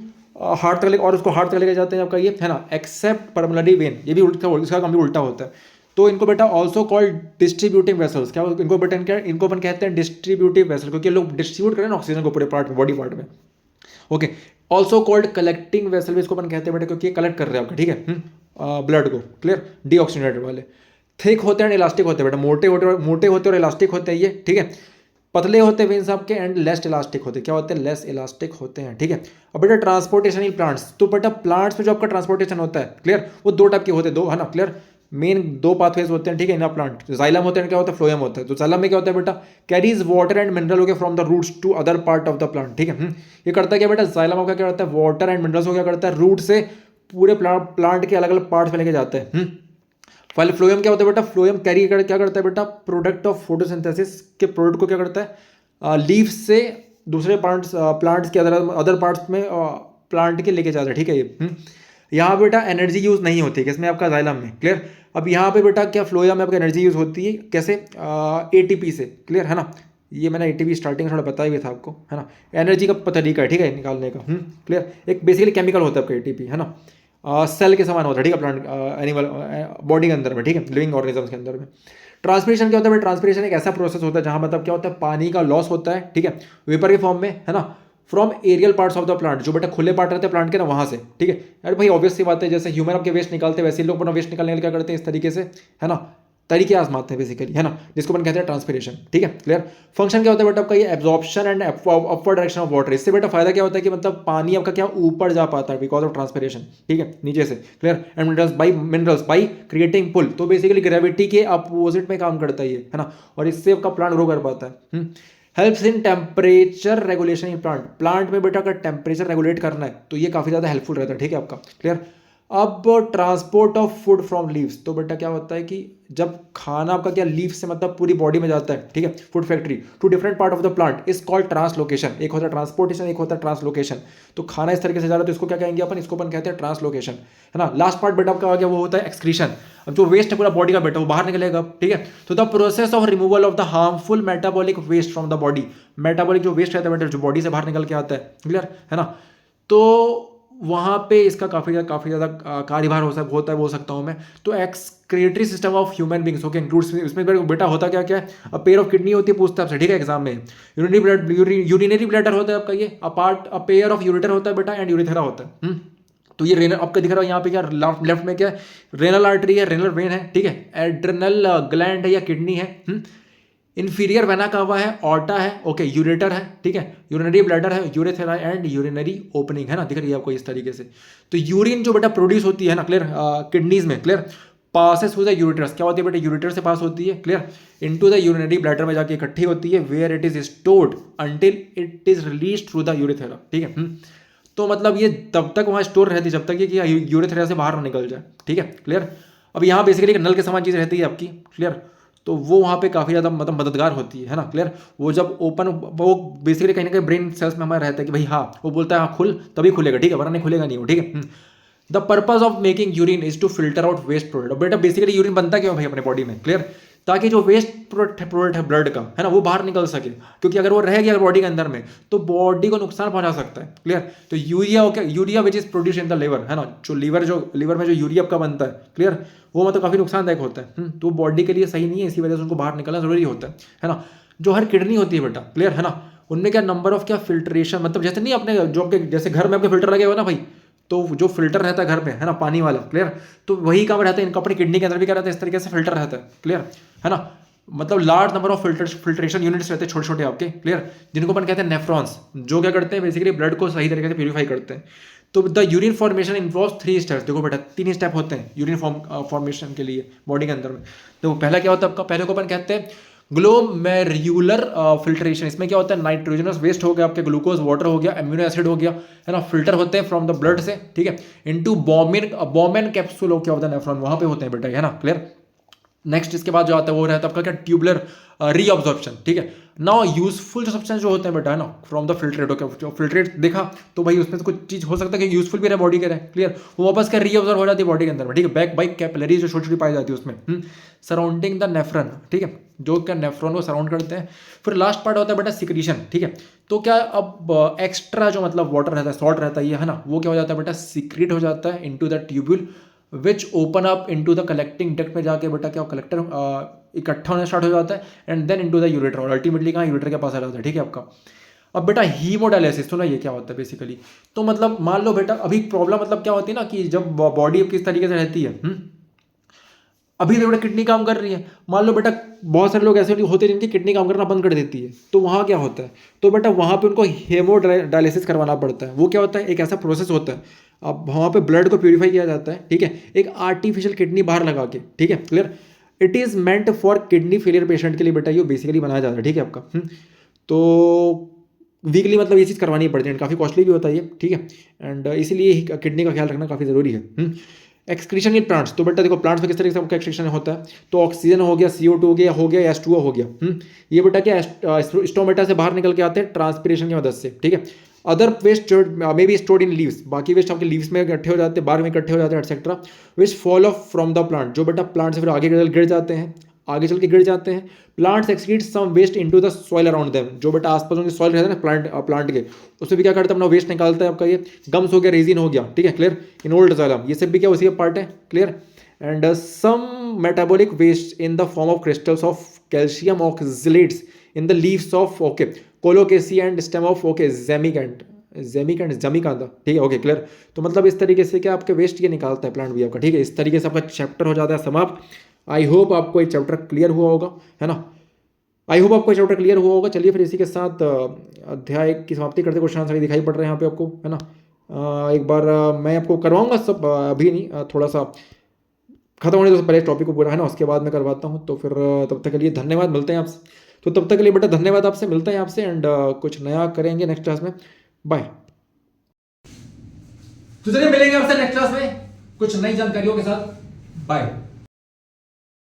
हार्ट तक और उसको हार्ट तक लेके जाते हैं आपका ये, है ना, एक्सेप्ट पल्मोनरी वेन, ये भी उल्टा, इसका काम भी उल्टा होता है। तो इनको बेटा ऑल्सो कॉल्ड डिस्ट्रीब्यूटिंग वेसल्स, क्या इनको बेटा इनको अपन कहते हैं डिस्ट्रीब्यूटिव वेसल, क्योंकि लोग डिस्ट्रीब्यूट करें ना ऑक्सीजन को पूरे पार्ट में, बॉडी पार्ट में, okay. Also called collecting vessel भी इसको अपन कहते हैं बेटा, क्योंकि कलेक्ट कर रहे हैं आपका, ठीक है, ब्लड को, क्लियर, डीऑक्सीजनेटेड वाले। थिक होते हैं इलास्टिक होते हैं बेटा, मोटे होते और इलास्टिक होते हैं ये, ठीक है। पतले होते हैं वेन्स आपके एंड लेस इलास्टिक होते हैं, क्या होते हैं, लेस इलास्टिक होते हैं, ठीक है। अब बेटा ट्रांसपोर्टेशन इन प्लांट्स, तो बेटा प्लांट्स में जो आपका ट्रांसपोर्टेशन होता है, क्लियर, वो दो टाइप के होते हैं, दो, है ना, क्लियर, मेन दो पाथवेज होते हैं, ठीक है, इन प्लांट। जाइलम होते हैं, क्या होता है, फ्लोएम होता है। तो जाइलम में क्या होता है बेटा, कैरीज वाटर एंड मिनरल हो गया from the roots to other part of the plant, ठीक है। ये करता है क्या बेटा, जाइलम का क्या करता है, वाटर एंड मिनरल्स को क्या करता है, रूट से पूरे प्लांट के अलग अलग पार्ट्स में लेके जाते हैं। फाइल फ्लोएम क्या होता है बेटा, फ्लोएम कैरी क्या करता है बेटा, प्रोडक्ट ऑफ फोटोसिंथेसिस के प्रोडक्ट को क्या करता है, लीफ से दूसरे प्लांट्स के अदर पार्ट्स में प्लांट के लेके जाता है, ठीक है ये। यहाँ बेटा एनर्जी यूज़ नहीं होती है, इसमें आपका जाइलम में, क्लियर। अब यहाँ पे बेटा क्या फ्लोएम में आपका एनर्जी यूज़ होती है, कैसे, ATP से, क्लियर, है ना, ये मैंने एटीपी स्टार्टिंग में थोड़ा बताया भी था आपको, है ना। एनर्जी का तरीका है, ठीक है, निकालने का। क्लियर। एक बेसिकली केमिकल होता है आपका एटीपी, है ना, सेल के समान होता है, ठीक है, प्लांट एनिमल बॉडी के अंदर में, ठीक है, लिविंग ऑर्गेनिजम्स के अंदर में। ट्रांसपिरेशन क्या होता है? ट्रांसपिरेशन एक ऐसा प्रोसेस होता है जहाँ मतलब क्या होता है, पानी का लॉस होता है, ठीक है, वेपर के फॉर्म में, है ना, from aerial parts of the plant, जो बेटा खुले पार्ट रहते हैं प्लांट के ना, वहाँ से, ठीक है। अरे भाई ऑब्वियस सी बात है, जैसे ह्यूमन आपके वेस्ट निकालते हैं वैसे ही लोग अपना वेस्ट निकालने के लिए क्या करते हैं, इस तरीके से, है ना, तरीके आजमाते हैं बेसिकली, है ना, जिसको अपन कहते हैं ट्रांसपिरेशन, ठीक है, क्लियर। फंक्शन क्या होता है बेटा आपका, ये absorption and upward direction of water. इससे बेटा फायदा क्या होता है कि मतलब पानी आपका क्या ऊपर जा पाता है बिकॉज ऑफ ट्रांसपिरेशन, ठीक है, नीचे से, clear. And minerals by creating pull, तो बेसिकली ग्रेविटी के अपोजिट में काम करता है ये, है ना, और इससे आपका प्लांट ग्रो कर पाता है। Helps in temperature regulation in plant में बेटा अगर टेम्परेचर रेगुलेट करना है तो ये काफ़ी ज़्यादा हेल्पफुल रहता है, ठीक है आपका, क्लियर। अब transport of food from leaves, तो बेटा क्या होता है कि जब खाना आपका क्या लीव से मतलब पूरी बॉडी में जाता है, ठीक है, food factory to different part of the plant is called translocation. एक होता है ट्रांसपोर्टेशन, एक होता है ट्रांसलोकेशन। तो खाना इस तरीके से जा रहा है तो इसको क्या कहेंगे अपन, इसको अपन कहते हैं ट्रांसलोकेशन, है ना। लास्ट पार्ट बेटा आपका आ गया वो होता है एक्सक्रीशन। अब जो वेस्ट है पूरा बॉडी का बेटा वो बाहर निकलेगा, ठीक है। तो the process of removal of the harmful metabolic waste from the body, metabolic जो वेस्ट रहता है बेटा जो बॉडी से बाहर निकल के आता है, क्लियर, है ना। तो वहाँ पे इसका काफ़ी ज़्यादा कार्यभार होता है बोल सकता हूँ मैं। तो excretory system of human beings, okay, includes इसमें बेटा होता क्या क्या है, अ पेयर ऑफ किडनी होती है, पूछता है आपसे, ठीक है, एग्जाम में। यूरिनरी ब्लैडर होता है आपका ये, अ पेयर ऑफ यूरेटर होता है बेटा, एंड यूरिथेरा होता है। तो ये रेनल आपका दिख रहा है यहाँ पे क्या, लेफ्ट में क्या है, रेनल आर्टरी है, रेनल वेन है, ठीक है, एड्रेनल ग्लैंड है या किडनी है, इंफीरियर वेना कावा है, ऑर्टा है, ओके, यूरेटर है, ठीक है, यूरिनरी ब्लैडर है, यूरेथेरा एंड यूरिनरी ओपनिंग, है ना, दिख रही है आपको इस तरीके से। तो यूरिन जो बेटा प्रोड्यूस होती है ना, क्लियर, किडनीज में, clear, passes through the ureters, क्या होती है बेटा, यूरेटर से पास होती है, clear, into the urinary bladder में जाके इकट्ठी होती है, where it is stored until it is released through the urethra, ठीक है। तो मतलब ये तब तक वहाँ स्टोर रहती है जब तक ये कि यूरेथेरा से बाहर ना निकल जाए, ठीक है, क्लियर। अब यहाँ बेसिकली एक नल के समान चीज़ रहती है आपकी, क्लियर। तो वो वहाँ पे काफ़ी ज़्यादा मतलब मददगार होती है ना, क्लियर। वो जब ओपन, वो बेसिकली कहीं ना कहीं ब्रेन सेल्स में हमारा रहता है कि भाई हाँ, वो बोलता है हाँ खुल तभी खुलेगा, ठीक है, वरना नहीं खुलेगा नहीं वो, ठीक है। The purpose of making urine is to filter out waste product. बेटा बेसिकली यूरिन बनता क्यों भाई अपने बॉडी में, क्लियर, ताकि जो वेस्ट प्रोडक्ट है ब्लड का, है ना, वो बाहर निकल सके, क्योंकि अगर वो रह गया बॉडी के अंदर में तो बॉडी को नुकसान पहुंचा सकता है, क्लियर। तो urea which is produce in the liver, है ना, जो लीवर में जो यूरिया का बनता है, क्लियर, वो मतलब काफी नुकसानदायक होता है, तो बॉडी के लिए सही नहीं है, इसी वजह से उनको बाहर निकलना जरूरी होता है ना। जो हर किडनी होती है बेटा, क्लियर, है ना, उनमें क्या नंबर ऑफ क्या फिल्ट्रेशन, मतलब जैसे नहीं अपने जो आपके जैसे घर में आपके फिल्टर लगे हुए ना भाई, तो जो फिल्टर रहता है घर में, है ना, पानी वाला, क्लियर, तो वही काम रहता है इनका अपनी किडनी के अंदर भी क्या रहता है, इस तरीके से फिल्टर रहता है, क्लियर, है ना। मतलब large number of filtration units रहते हैं छोटे छोटे आपके, क्लियर, जिनको अपन कहते हैं नेफ्रॉन्स, जो क्या करते हैं बेसिकली ब्लड को सही तरीके से प्यूरिफाई करते हैं। तो the urine formation involves 3 steps. देखो बेटा 3 स्टेप होते हैं यूरिन फॉर्मेशन के लिए बॉडी के अंदर में। तो पहला क्या होता है आपका, पहले को अपन कहते हैं ग्लोमेरुलर फिल्ट्रेशन। इसमें क्या होता है, नाइट्रोजनस वेस्ट हो गया आपके, ग्लूकोज वाटर हो गया, एमिनो एसिड हो गया, है ना, फिल्टर होते हैं फ्रॉम द ब्लड से, ठीक है, इनटू बॉमेन कैप्सूल हो क्या होता है नेफ्रॉन, वहां पे होते हैं बेटा, है ना, क्लियर। नेक्स्ट इसके बाद जो आता है वो रहता है आपका क्या, ट्यूबुलर रीअब्जॉर्प्शन, ठीक है। नाउ यूजफुल जो सब्सटेंस जो होते हैं बेटा, है ना, फ्रॉम द फिल्ट्रेट, ओके, जो फिल्ट्रेट देखा तो भाई उसमें से कुछ चीज हो सकता है कि यूजफुल भी रहे बॉडी के रहे, क्लियर, वो वापस क्या रीअब्जॉर्ब हो जाती है बॉडी के अंदर में, ठीक है, बैक बाई कैपिलरीज जो छोटी छोटी पाई जाती है उसमें, सराउंडिंग द नेफ्रॉन, ठीक है, जो क्या नेफ्रॉन को सराउंड करते हैं। फिर लास्ट पार्ट होता है बेटा सिक्रीशन, ठीक है। तो क्या अब एक्स्ट्रा जो मतलब वाटर रहता है, सॉल्ट रहता है ये, है ना, वो क्या हो जाता है बेटा, सीक्रेट हो जाता है into the tubule which open up into the collecting duct में जाके बेटा क्या कलेक्टर इकट्ठा होने स्टार्ट हो जाता है, and then into the ureter, और अल्टीमेटली कहाँ यूरेटर के पास आ जाता है, ठीक है आपका। अब बेटा हीमोडायलिसिस, तो ना ये क्या होता है बेसिकली, तो मतलब मान लो बेटा अभी प्रॉब्लम मतलब क्या होती है ना कि जब बॉडी किस तरीके से रहती है, अभी तो बेटा किडनी काम कर रही है, मान लो बेटा बहुत सारे लोग ऐसे होते हैं जिनकी किडनी काम करना बंद कर देती है, तो वहाँ क्या होता है, तो बेटा वहाँ पे उनको हेमोडायलिसिस करवाना पड़ता है। वो क्या होता है, एक ऐसा प्रोसेस होता है, अब वहाँ पे ब्लड को प्यूरिफाई किया जाता है, ठीक है, एक आर्टिफिशियल किडनी बाहर लगा के, ठीक है, clear. It is meant for kidney failure patient के लिए बेटा ये बेसिकली बनाया जाता है, ठीक है आपका। तो वीकली मतलब ये चीज़ करवानी पड़ती है, काफ़ी कॉस्टली भी होता है ये, ठीक है, एंड इसीलिए किडनी का ख्याल रखना काफ़ी ज़रूरी है। एक्सक्रीशन इन प्लांट्स, तो बेटा देखो प्लांट्स में किस तरीके से आपका एक्सक्रीशन होता है, तो ऑक्सीजन हो गया, CO2 हो गया H2O हो गया, ये बेटा क्या स्टोमेटा से बाहर निकल के आते हैं ट्रांसपिरेशन की मदद से, ठीक है। Other waste may be stored in leaves, बाकी वेस्ट आपके लीव्स में इकट्ठे हो जाते हैं, बाहर में इकट्ठे हो जाते हैं, etcetera, which fall of from the plant, जो बेटा प्लांट से फिर आगे गिर जाते हैं, आगे चल के गिर जाते हैं। Plants excrete some waste into the soil around them, जो बेटा आसपास उनके सॉइल रहता है ना प्लांट के, उसमें भी क्या करता है अपना वेस्ट निकालता है। आपका ये गम्स हो गया, रेजिन हो गया, ठीक है क्लियर, इन ओल्ड जाइलम, ये सब भी क्या उसी का पार्ट है, clear. And some metabolic waste in the form of crystals of calcium oxalates in the leaves of okay colocasia and stem of okay जेमिकेंट, जमीकांदा, ठीक है ओके क्लियर। तो मतलब इस तरीके से क्या आपके वेस्ट ये निकालता है प्लांट भी आपका, ठीक है। इस तरीके से आपका चैप्टर हो जाता है समाप्त। आई होप आपको ये चैप्टर क्लियर हुआ होगा, है ना, आई होप आपको ये चैप्टर क्लियर हुआ होगा। चलिए फिर इसी के साथ अध्याय की समाप्ति करते, क्वेश्चन आंसर दिखाई पड़ रहे हैं यहाँ पे आपको, है ना। एक बार मैं आपको करवाऊंगा सब, अभी नहीं, थोड़ा सा खत्म होने से पहले टॉपिक को पूरा, है ना, उसके बाद मैं करवाता हूँ। तो फिर तब तक के लिए धन्यवाद, मिलते हैं आपसे। तो तब तक के लिए बेटा धन्यवाद आपसे, मिलते हैं आपसे एंड कुछ नया करेंगे नेक्स्ट क्लास में। बाय। तो चलिए मिलेंगे आपसे नेक्स्ट क्लास में कुछ नई जानकारियों के साथ। बाय।